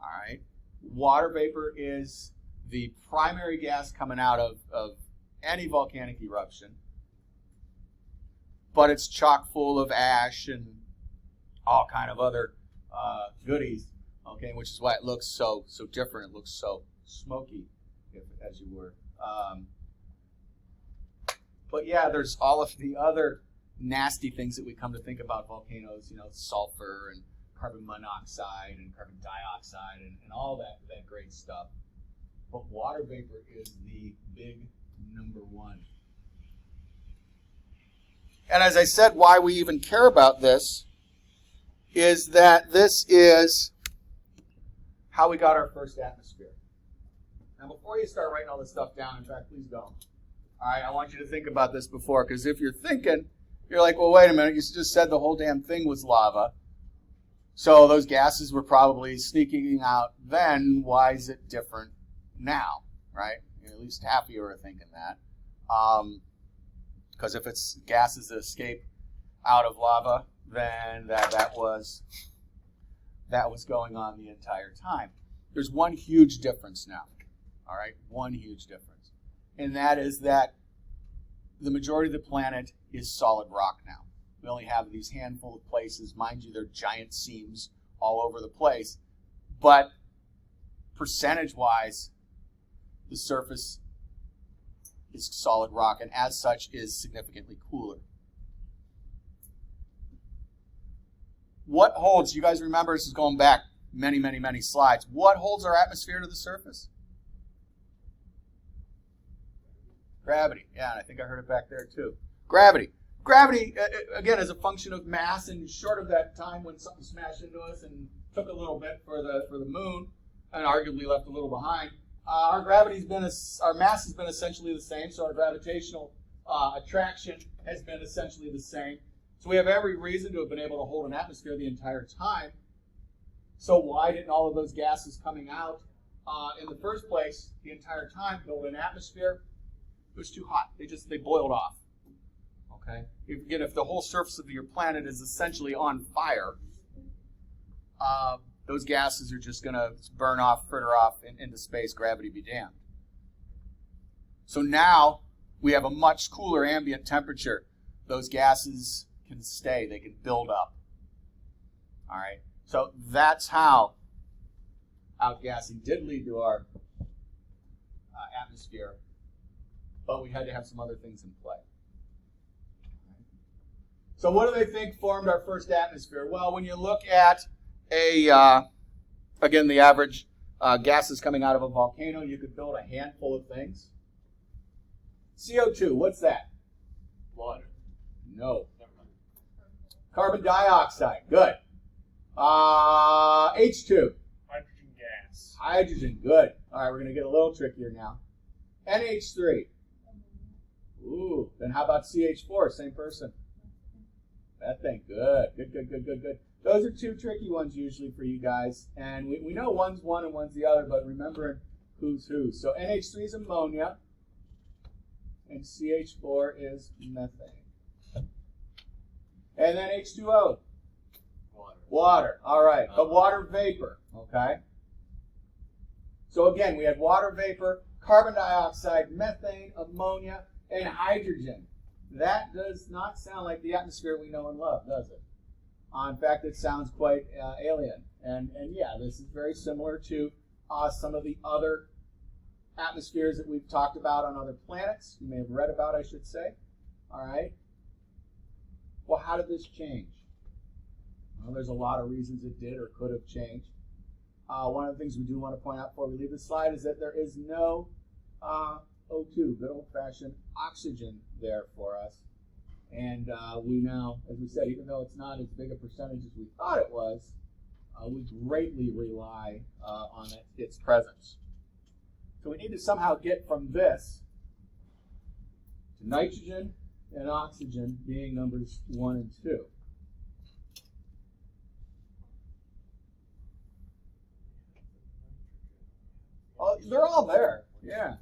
Speaker 1: All right? Water vapor is the primary gas coming out of any volcanic eruption, but it's chock full of ash and all kind of other goodies, okay, which is why it looks so different. It looks so smoky, as you were. But yeah, there's all of the other nasty things that we come to think about volcanoes, you know, sulfur and carbon monoxide and carbon dioxide and all that great stuff. But water vapor is the big number one. And as I said, why we even care about this is that this is how we got our first atmosphere. Now, before you start writing all this stuff down, in fact, please don't. All right, I want you to think about this before, because if you're thinking, you're like, well, wait a minute, you just said the whole damn thing was lava. So those gases were probably sneaking out then. Why is it different now, right? At least half of you are thinking that. Because if it's gases that escape out of lava, then that was going on the entire time. There's one huge difference now, all right? One huge difference. And that is that the majority of the planet is solid rock now. We only have these handful of places. Mind you, they're giant seams all over the place. But percentage-wise, the surface is solid rock, and as such is significantly cooler. What holds, you guys remember, this is going back many, many, many slides. What holds our atmosphere to the surface? Gravity. Yeah, and I think I heard it back there too. Gravity. Gravity, again, is a function of mass, and short of that time when something smashed into us and took a little bit for the moon, and arguably left a little behind, our mass has been essentially the same, so our gravitational attraction has been essentially the same. So we have every reason to have been able to hold an atmosphere the entire time. So why didn't all of those gases coming out in the first place the entire time build an atmosphere? It was too hot. They boiled off. Okay. If the whole surface of your planet is essentially on fire, those gases are just going to burn off, fritter off into space, gravity be damned. So now we have a much cooler ambient temperature. Those gases can stay, they can build up. All right, so that's how outgassing did lead to our atmosphere, but we had to have some other things in play. So what do they think formed our first atmosphere? Well, when you look at again, the average gases coming out of a volcano, you could build a handful of things. CO2, what's that?
Speaker 3: Water.
Speaker 1: No. Carbon dioxide, good. H2.
Speaker 2: Hydrogen gas.
Speaker 1: Hydrogen, good. All right, we're going to get a little trickier now. NH3. Ooh, then how about CH4? Same person. Methane, good. Good. Those are two tricky ones usually for you guys. And we know one's one and one's the other, but remembering who's who. So NH3 is ammonia, and CH4 is methane. And then H2O. Water. All right. But water vapor. Okay. So again, we had water vapor, carbon dioxide, methane, ammonia, and hydrogen. That does not sound like the atmosphere we know and love, does it? In fact, it sounds quite alien. And yeah, this is very similar to some of the other atmospheres that we've talked about on other planets. You may have read about, I should say. All right. Well, how did this change? Well, there's a lot of reasons it did or could have changed. One of the things we do want to point out before we leave the slide is that there is no O2, good old-fashioned oxygen there for us. And we now, as we said, even though it's not as big a percentage as we thought it was, we greatly rely on its presence. So we need to somehow get from this to nitrogen and oxygen being numbers 1 and 2. Oh, they're all there. Yeah.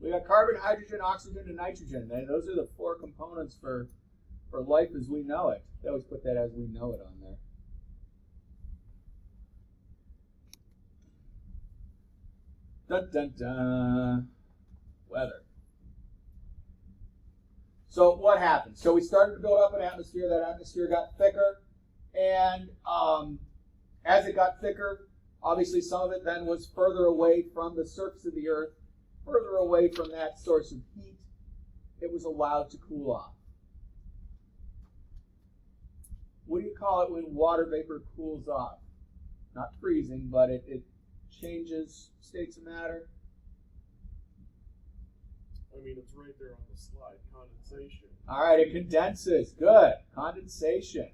Speaker 1: We got carbon, hydrogen, oxygen, and nitrogen. Those are the 4 components for life as we know it. They always put that as we know it on there. Dun, dun, dun. Weather. So what happened? So we started to build up an atmosphere. That atmosphere got thicker. And as it got thicker, obviously some of it then was further away from the surface of the Earth, further away from that source of heat. It was allowed to cool off. What do you call it when water vapor cools off? Not freezing, but it changes states of matter.
Speaker 2: I mean, it's right there on the slide. Condensation.
Speaker 1: All right, it condenses. Good. Condensation.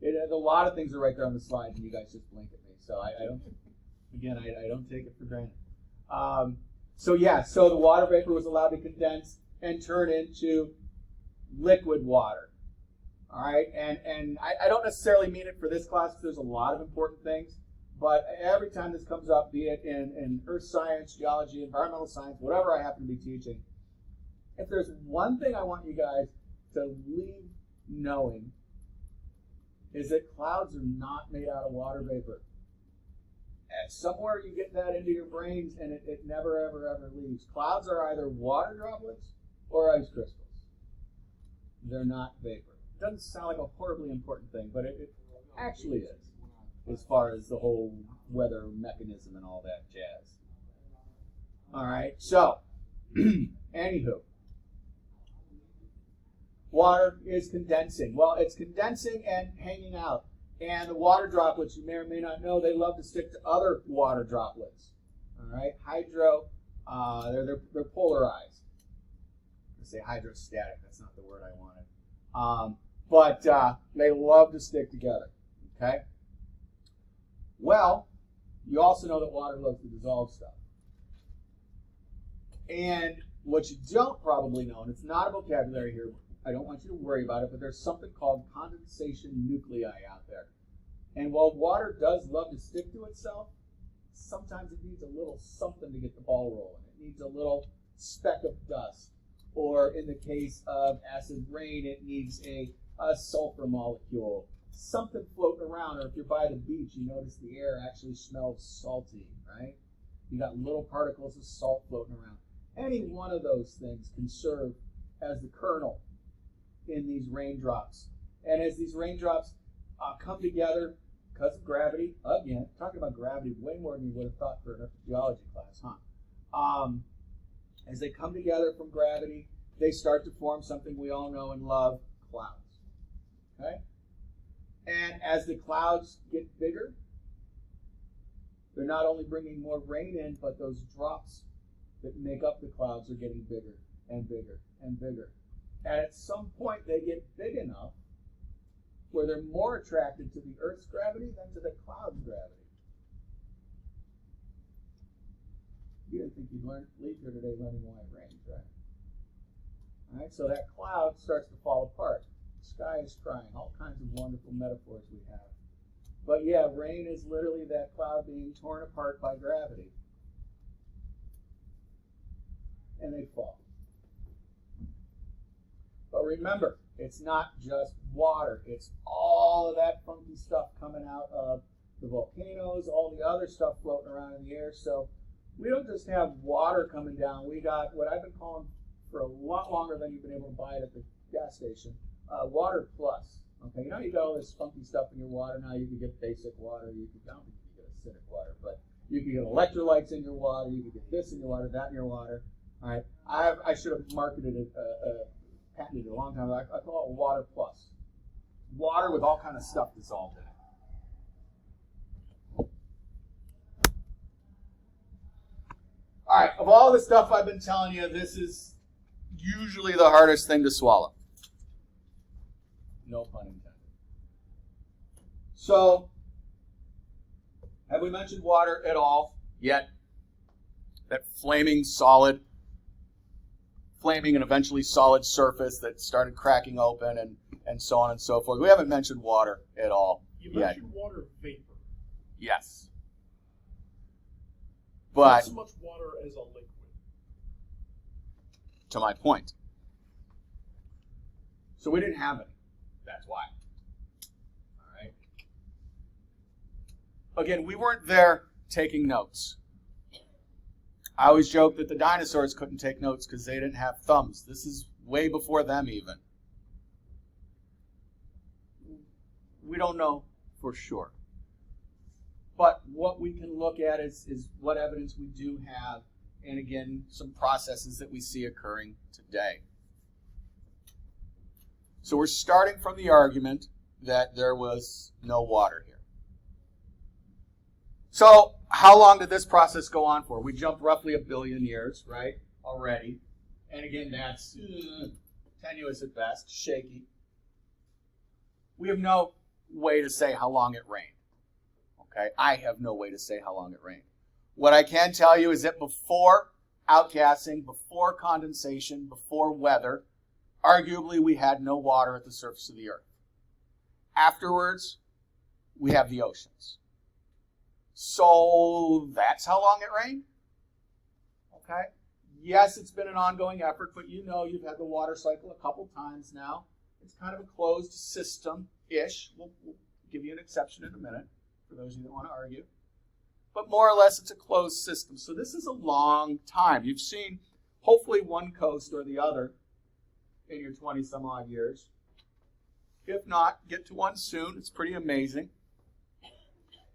Speaker 1: A lot of things are right there on the slide, and you guys just blink at me. So I don't take it for granted. So the water vapor was allowed to condense and turn into liquid water. All right, and I don't necessarily mean it for this class because there's a lot of important things, but every time this comes up, be it in earth science, geology, environmental science, whatever I happen to be teaching, if there's one thing I want you guys to leave knowing is that clouds are not made out of water vapor. And somewhere you get that into your brains and it never, ever, ever leaves. Clouds are either water droplets or ice crystals. They're not vapor. It doesn't sound like a horribly important thing, but it actually is, as far as the whole weather mechanism and all that jazz. All right, so, anywho, water is condensing. Well, it's condensing and hanging out. And the water droplets, you may or may not know, they love to stick to other water droplets. All right, they're polarized. I say hydrostatic. That's not the word I wanted. But they love to stick together. Okay. Well, you also know that water loves to dissolve stuff. And what you don't probably know, and it's not a vocabulary here, I don't want you to worry about it, but there's something called condensation nuclei out there. And while water does love to stick to itself, sometimes it needs a little something to get the ball rolling. It needs a little speck of dust. Or in the case of acid rain, it needs a sulfur molecule
Speaker 4: something floating around, or if you're by the beach, you notice the air actually smells salty, right? You got little particles of salt floating around. Any one of those things can serve as the kernel in these raindrops. And as these raindrops come together because of gravity, again, talking about gravity way more than you would have thought for an geology class, huh? As they come together from gravity, they start to form something we all know and love, clouds. Okay? And as the clouds get bigger, they're not only bringing more rain in, but those drops that make up the clouds are getting bigger and bigger and bigger. And at some point, they get big enough where they're more attracted to the Earth's gravity than to the cloud's gravity. You didn't think you'd leave here today learning why it rains, right? All right, so that cloud starts to fall apart. The sky is crying, all kinds of wonderful metaphors we have. But yeah, rain is literally that cloud being torn apart by gravity. And they fall. But remember, it's not just water. It's all of that funky stuff coming out of the volcanoes, all the other stuff floating around in the air. So we don't just have water coming down. We got what I've been calling for a lot longer than you've been able to buy it at the gas station, water plus. Okay, you know you got all this funky stuff in your water now. You can get basic water. I don't think you can get acidic water, but you can get electrolytes in your water. You can get this in your water, that in your water. All right, I should have marketed it, patented it a long time ago. I call it water plus. Water with all kind of stuff dissolved in it. All right, of all the stuff I've been telling you, this is usually the hardest thing to swallow. No pun intended. So, have we mentioned water at all yet? That flaming and eventually solid surface that started cracking open and so on and so forth. We haven't mentioned water at all
Speaker 2: You
Speaker 4: yet.
Speaker 2: mentioned water vapor.
Speaker 4: Yes.
Speaker 2: Not
Speaker 4: But,
Speaker 2: so much water as a liquid.
Speaker 4: to my point. So we didn't have any. That's why. All right. Again, we weren't there taking notes. I always joke that the dinosaurs couldn't take notes because they didn't have thumbs. This is way before them even. We don't know for sure. But what we can look at is what evidence we do have, and again, some processes that we see occurring today. So we're starting from the argument that there was no water here. So how long did this process go on for? We jumped roughly 1 billion years, right, already. And again, that's tenuous at best, shaky. We have no way to say how long it rained. Okay, I have no way to say how long it rained. What I can tell you is that before outgassing, before condensation, before weather, arguably we had no water at the surface of the Earth. Afterwards, we have the oceans. So that's how long it rained? Okay. Yes, it's been an ongoing effort, but you know you've had the water cycle a couple times now. It's kind of a closed system-ish. We'll give you an exception in a minute for those of you that want to argue. But more or less, it's a closed system. So this is a long time. You've seen hopefully one coast or the other in your 20-some-odd years. If not, get to one soon. It's pretty amazing.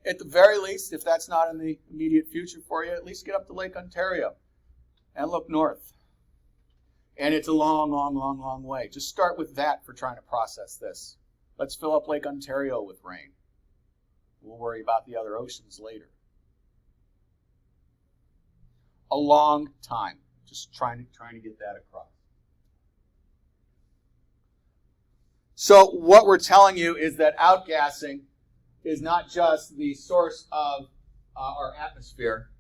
Speaker 4: At the very least, if that's not in the immediate future for you, at least get up to Lake Ontario and look north. And it's a long, long, long, long way. Just start with that for trying to process this. Let's fill up Lake Ontario with rain. We'll worry about the other oceans later. A long time. Just trying to get that across. So what we're telling you is that outgassing is not just the source of our atmosphere,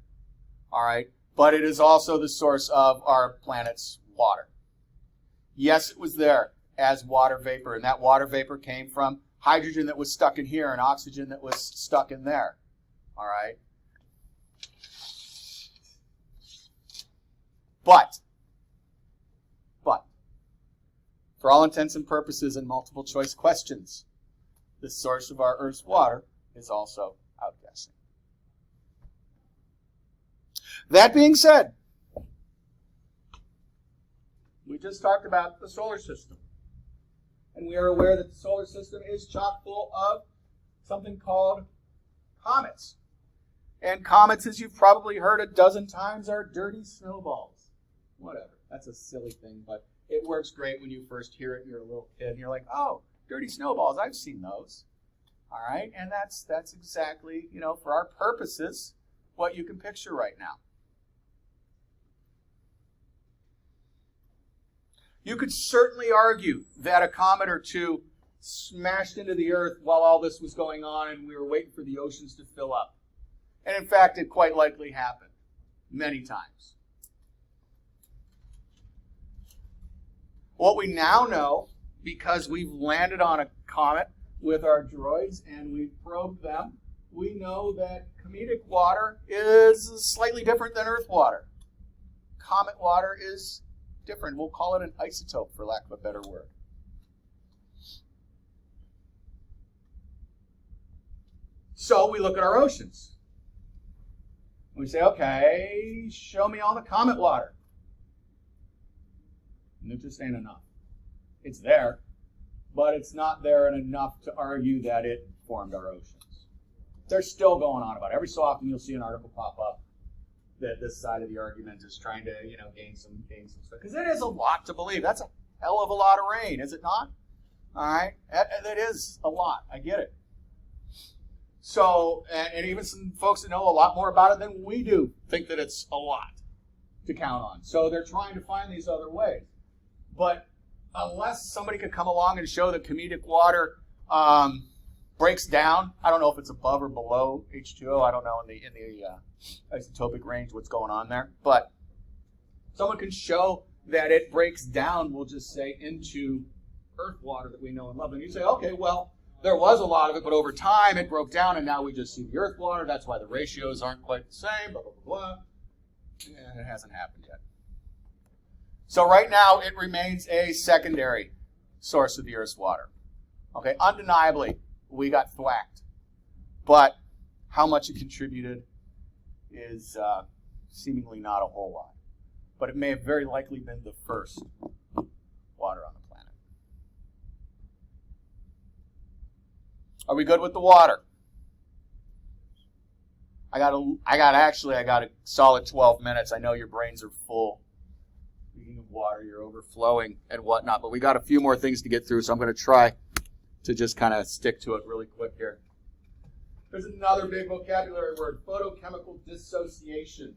Speaker 4: all right, but it is also the source of our planet's water. Yes, it was there as water vapor, and that water vapor came from hydrogen that was stuck in here and oxygen that was stuck in there, all right? But, for all intents and purposes and multiple choice questions,
Speaker 1: the source of our Earth's water is also outgassing. That being said, we just talked about the solar system. And we are aware that the solar system is chock full of something called comets. And comets, as you've probably heard a dozen times, are dirty snowballs. Whatever. That's a silly thing, but it works great when you first hear it and you're a little kid and you're like, oh, dirty snowballs, I've seen those. All right? And that's exactly, for our purposes, what you can picture right now. You could certainly argue that a comet or two smashed into the Earth while all this was going on and we were waiting for the oceans to fill up. And in fact, it quite likely happened many times. What we now know, because we've landed on a comet with our droids and we've probed them, we know that cometic water is slightly different than Earth water. Comet water is different. We'll call it an isotope, for lack of a better word. So we look at our oceans. We say, okay, show me all the comet water. And it just ain't enough. It's there, but it's not there and enough to argue that it formed our oceans. They're still going on about it. Every so often you'll see an article pop up that this side of the argument is trying to, gain some stuff. Because it is a lot to believe. That's a hell of a lot of rain, is it not? All right? That is a lot. I get it. So, and even some folks that know a lot more about it than we do think that it's a lot to count on. So they're trying to find these other ways. But unless somebody could come along and show that cometic water breaks down, I don't know if it's above or below H2O. I don't know in the isotopic range what's going on there. But someone can show that it breaks down, we'll just say, into Earth water that we know and love. And you say, okay, well, there was a lot of it, but over time it broke down, and now we just see the Earth water. That's why the ratios aren't quite the same, blah, blah, blah, blah. And it hasn't happened yet. So right now it remains a secondary source of the Earth's water. Okay, undeniably, we got thwacked. But how much it contributed is seemingly not a whole lot. But it may have very likely been the first water on the planet. Are we good with the water? I got a solid 12 minutes. I know your brains are full. Speaking of water, you're overflowing and whatnot, but we got a few more things to get through, so I'm going to try to just kind of stick to it really quick here. There's another big vocabulary word, photochemical dissociation.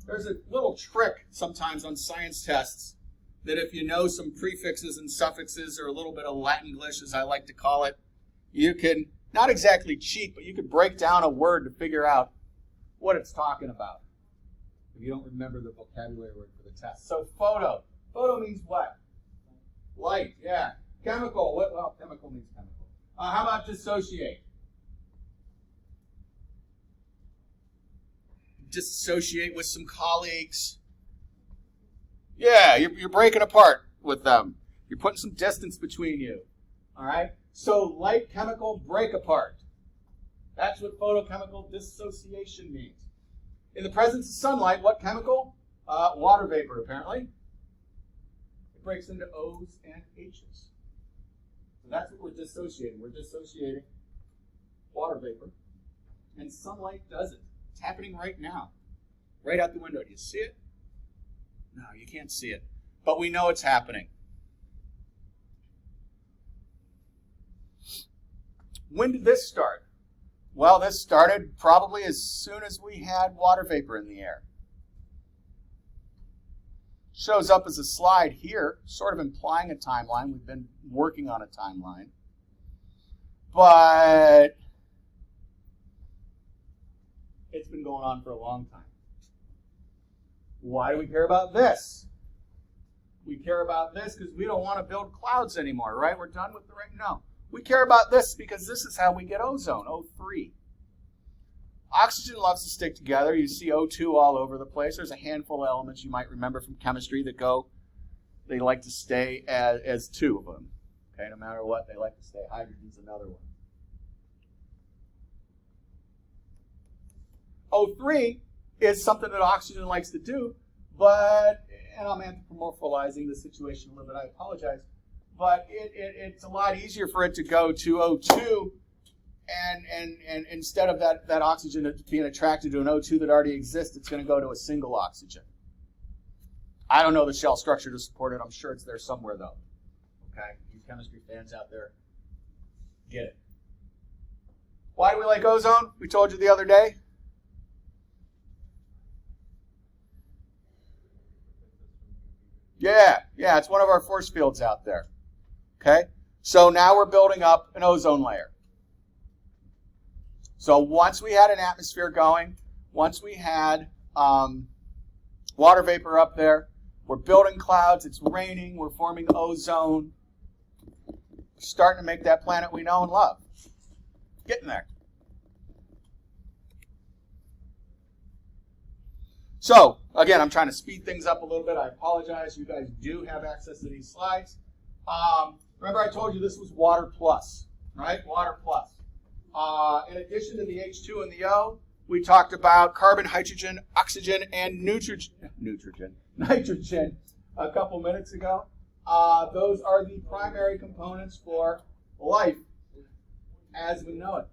Speaker 1: There's a little trick sometimes on science tests that if you know some prefixes and suffixes or a little bit of Latinglish, as I like to call it, you can not exactly cheat, but you could break down a word to figure out what it's talking about if you don't remember the vocabulary word for the test. So photo. Photo means what? Light, yeah. Chemical. Well, chemical means chemical. How about dissociate? Disassociate with some colleagues. Yeah, you're breaking apart with them. You're putting some distance between you. All right? So light, chemical, break apart. That's what photochemical dissociation means. In the presence of sunlight, what chemical? Water vapor, apparently. It breaks into O's and H's. So that's what we're dissociating. We're dissociating water vapor. And sunlight does it. It's happening right now. Right out the window. Do you see it? No, you can't see it. But we know it's happening. When did this start? Well, this started probably as soon as we had water vapor in the air. Shows up as a slide here, sort of implying a timeline. We've been working on a timeline. But it's been going on for a long time. Why do we care about this? We care about this because we don't want to build clouds anymore, right? We're done with the rain? No. We care about this because this is how we get ozone, O3. Oxygen loves to stick together. You see O2 all over the place. There's a handful of elements you might remember from chemistry that go they like to stay as two of them. Okay, no matter what, they like to stay. Hydrogen's another one. O3 is something that oxygen likes to do, but, and I'm anthropomorphizing the situation a little bit, I apologize, but it's a lot easier for it to go to O2 and instead of that oxygen being attracted to an O2 that already exists, it's going to go to a single oxygen. I don't know the shell structure to support it. I'm sure it's there somewhere, though. Okay? You chemistry fans out there, get it. Why do we like ozone? We told you the other day. Yeah, it's one of our force fields out there. Okay? So now we're building up an ozone layer. So once we had an atmosphere going, once we had water vapor up there, we're building clouds, it's raining, we're forming ozone. We're starting to make that planet we know and love. Getting there. So, again, I'm trying to speed things up a little bit. I apologize. You guys do have access to these slides. Remember I told you this was water plus, right? Water plus. In addition to the H2 and the O, we talked about carbon, hydrogen, oxygen, and nitrogen a couple minutes ago. Those are the primary components for life as we know it.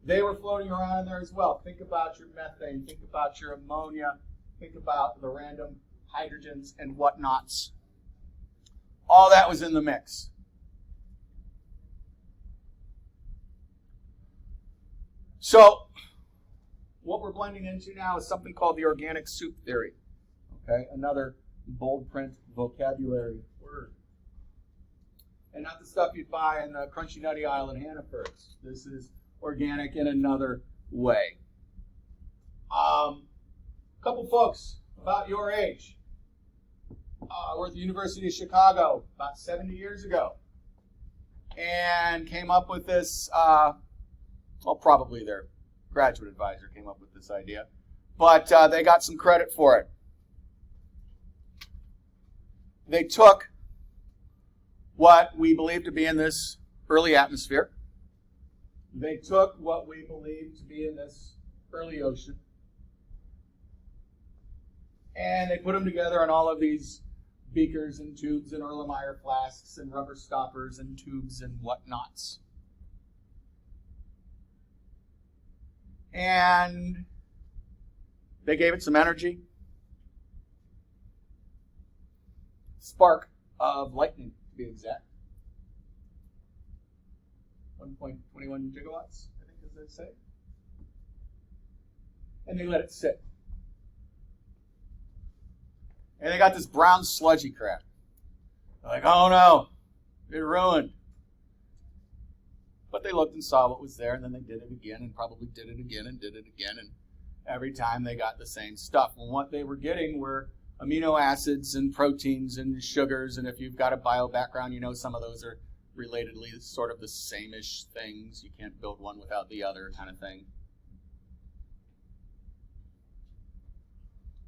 Speaker 1: They were floating around in there as well. Think about your methane, think about your ammonia, think about the random hydrogens and whatnots. All that was in the mix. So, what we're blending into now is something called the organic soup theory. Okay, another bold print vocabulary word. And not the stuff you'd buy in the Crunchy Nutty aisle in Hannaford's. This is organic in another way. Couple folks about your age were at the University of Chicago about 70 years ago and came up with this, well, probably their graduate advisor came up with this idea, but they got some credit for it. They took what we believe to be in this early atmosphere. They took what we believe to be in this early ocean, and they put them together in all of these beakers and tubes and Erlenmeyer flasks and rubber stoppers and tubes and whatnots. And they gave it some energy. Spark of lightning, to be exact. 1.21 gigawatts, I think, as they say. And they let it sit. And they got this brown sludgy crap. They're like, oh no, it ruined. But they looked and saw what was there, and then they did it again, and probably did it again, and did it again, and every time they got the same stuff. And what they were getting were amino acids and proteins and sugars, and if you've got a bio background, you know some of those are relatedly sort of the same-ish things. You can't build one without the other kind of thing.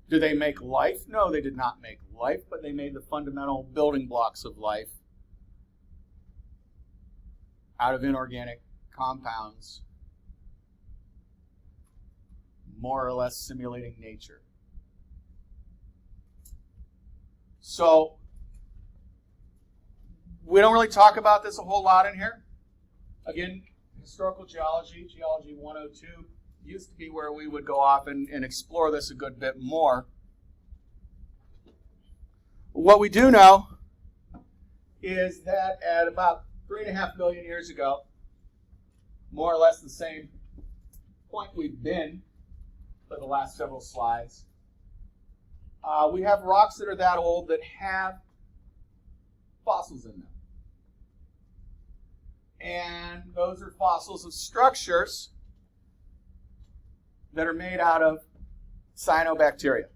Speaker 1: Did they make life? No, they did not make life, but they made the fundamental building blocks of life out of inorganic compounds, more or less simulating nature. So, we don't really talk about this a whole lot in here. Again, historical geology, Geology 102, used to be where we would go off and explore this a good bit more. What we do know is that at about 3.5 million years ago, more or less the same point we've been for the last several slides, we have rocks that are that old that have fossils in them. And those are fossils of structures that are made out of cyanobacteria,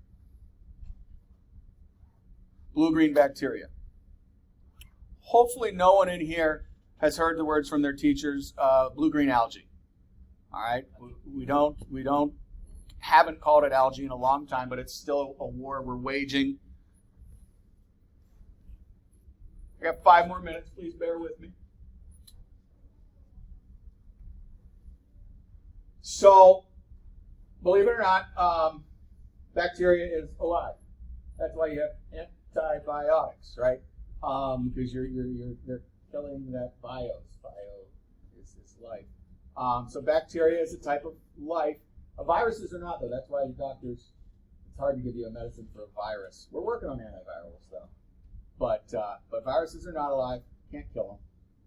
Speaker 1: blue-green bacteria. Hopefully no one in here has heard the words from their teachers, blue-green algae. All right? We haven't called it algae in a long time, but it's still a war we're waging.
Speaker 4: I got 5 more minutes. Please bear with me. So, believe it or not, bacteria is alive. That's why you have antibiotics, right? Because they're killing that bios. Bio is life. So bacteria is a type of life. Viruses are not, though. That's why the doctors, it's hard to give you a medicine for a virus. We're working on antivirals, though. But viruses are not alive. Can't kill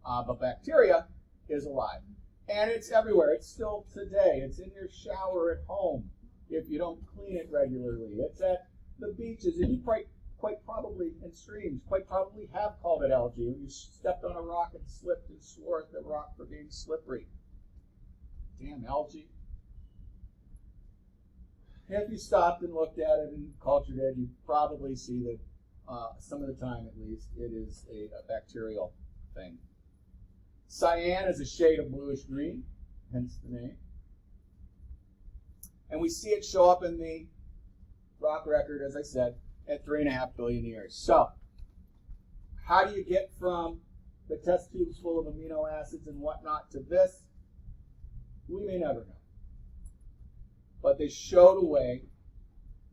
Speaker 4: them. But bacteria is alive. And it's everywhere. It's still today. It's in your shower at home if you don't clean it regularly. It's at the beaches. And you quite probably, in streams, quite probably have called it algae. When you stepped on a rock and slipped and swore at the rock for being slippery. Damn algae. If you stopped and looked at it and cultured it, you'd probably see that some of the time, at least, it is a bacterial thing. Cyan is a shade of bluish green, hence the name. And we see it show up in the rock record, as I said, at 3.5 billion years. So, how do you get from the test tubes full of amino acids and whatnot to this? We may never know. But they showed a way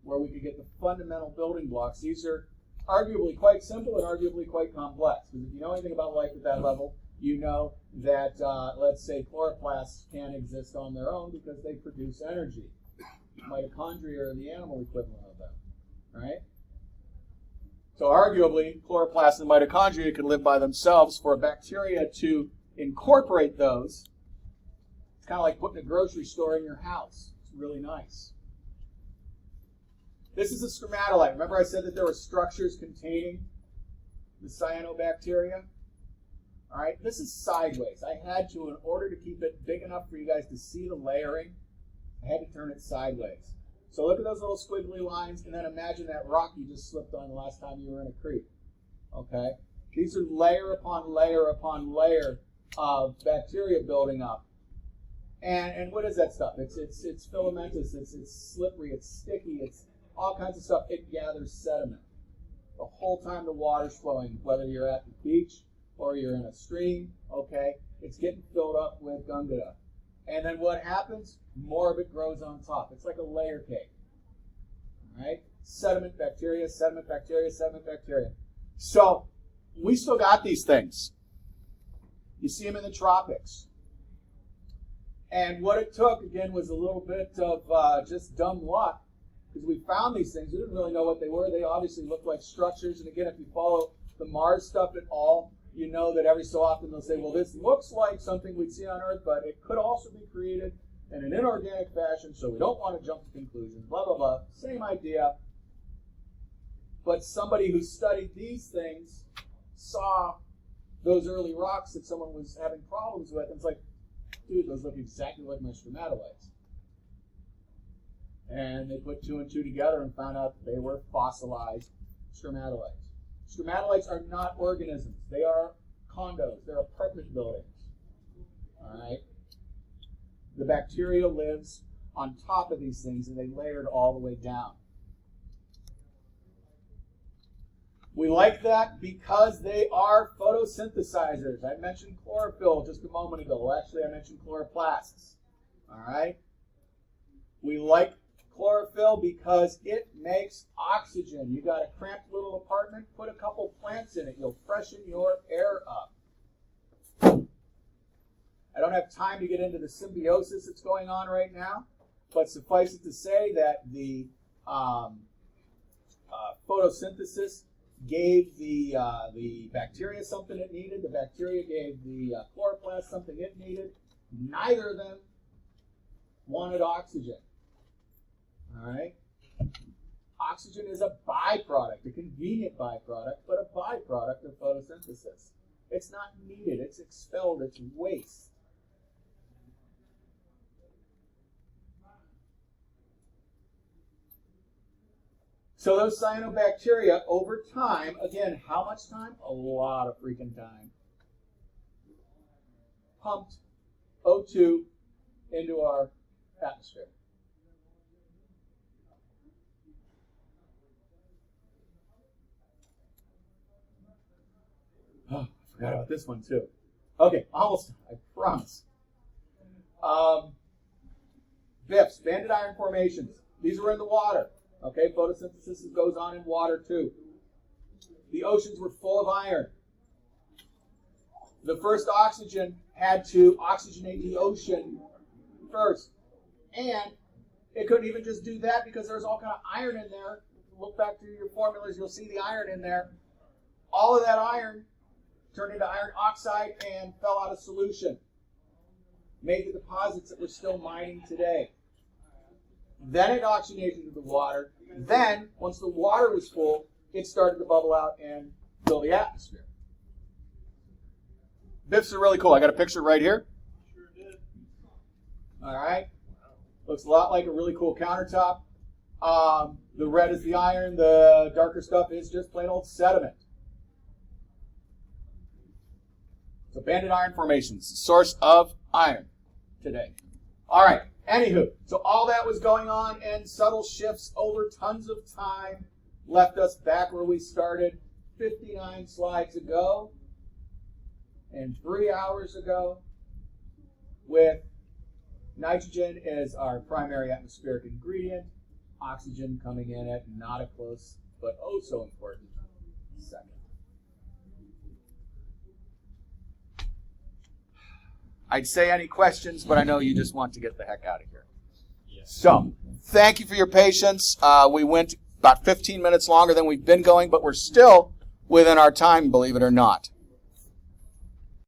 Speaker 4: where we could get the fundamental building blocks. These are arguably quite simple and arguably quite complex. Because if you know anything about life at that level, you know that, let's say, chloroplasts can't exist on their own because they produce energy. Mitochondria are the animal equivalent of them, right? So arguably, chloroplasts and mitochondria can live by themselves. For a bacteria to incorporate those, it's kind of like putting a grocery store in your house. It's really nice. This is a stromatolite. Remember I said that there were structures containing the cyanobacteria? All right, this is sideways. I had to, in order to keep it big enough for you guys to see the layering, I had to turn it sideways. So look at those little squiggly lines, and then imagine that rock you just slipped on the last time you were in a creek. Okay? These are layer upon layer upon layer of bacteria building up. And what is that stuff? It's filamentous, it's slippery, it's sticky, it's all kinds of stuff. It gathers sediment. The whole time the water's flowing, whether you're at the beach or you're in a stream, okay, it's getting filled up with gungata. And then what happens? More of it grows on top. It's like a layer cake. All right? Sediment, bacteria, sediment, bacteria, sediment, bacteria. So we still got these things. You see them in the tropics. And what it took, again, was a little bit of just dumb luck, because we found these things. We didn't really know what they were. They obviously looked like structures. And again, if you follow the Mars stuff at all, you know that every so often they'll say, well, this looks like something we'd see on Earth, but it could also be created in an inorganic fashion, so we don't want to jump to conclusions, blah, blah, blah. Same idea. But somebody who studied these things saw those early rocks that someone was having problems with, and it's like, dude, those look exactly like my stromatolites. And they put 2 and 2 together and found out that they were fossilized stromatolites. Stromatolites are not organisms. They are condos. They're apartment buildings. All right? The bacteria lives on top of these things, and they layered all the way down. We like that because they are photosynthesizers. I mentioned chlorophyll just a moment ago. Well, actually, I mentioned chloroplasts. All right? We like chlorophyll because it makes oxygen. You got a cramped little apartment, put a couple plants in it. You'll freshen your air up. I don't have time to get into the symbiosis that's going on right now, but suffice it to say that the photosynthesis gave the bacteria something it needed. The bacteria gave the chloroplast something it needed. Neither of them wanted oxygen. All right? Oxygen is a byproduct, a convenient byproduct, but a byproduct of photosynthesis. It's not needed. It's expelled. It's waste. So those cyanobacteria, over time, again, how much time? A lot of freaking time. Pumped O2 into our atmosphere. Oh, I forgot about this one too. Okay, almost, I promise. BIFs, banded iron formations. These were in the water. Okay, photosynthesis goes on in water too. The oceans were full of iron. The first oxygen had to oxygenate the ocean first. And it couldn't even just do that because there's all kind of iron in there. Look back to your formulas, you'll see the iron in there. All of that iron turned into iron oxide and fell out of solution. Made the deposits that we're still mining today. Then it oxygenated into the water. Then, once the water was full, it started to bubble out and fill the atmosphere. BIFs are really cool. I got a picture right here.
Speaker 2: Sure did.
Speaker 4: All right. Looks a lot like a really cool countertop. The red is the iron. The darker stuff is just plain old sediment. So banded iron formations, the source of iron today. All right. Anywho, so all that was going on, and subtle shifts over tons of time left us back where we started 59 slides ago and 3 hours ago, with nitrogen as our primary atmospheric ingredient, oxygen coming in at not a close but oh so important second. I'd say any questions, but I know you just want to get the heck out of here.
Speaker 3: Yes.
Speaker 4: So, thank you for your patience. We went about 15 minutes longer than we've been going, but we're still within our time, believe it or not.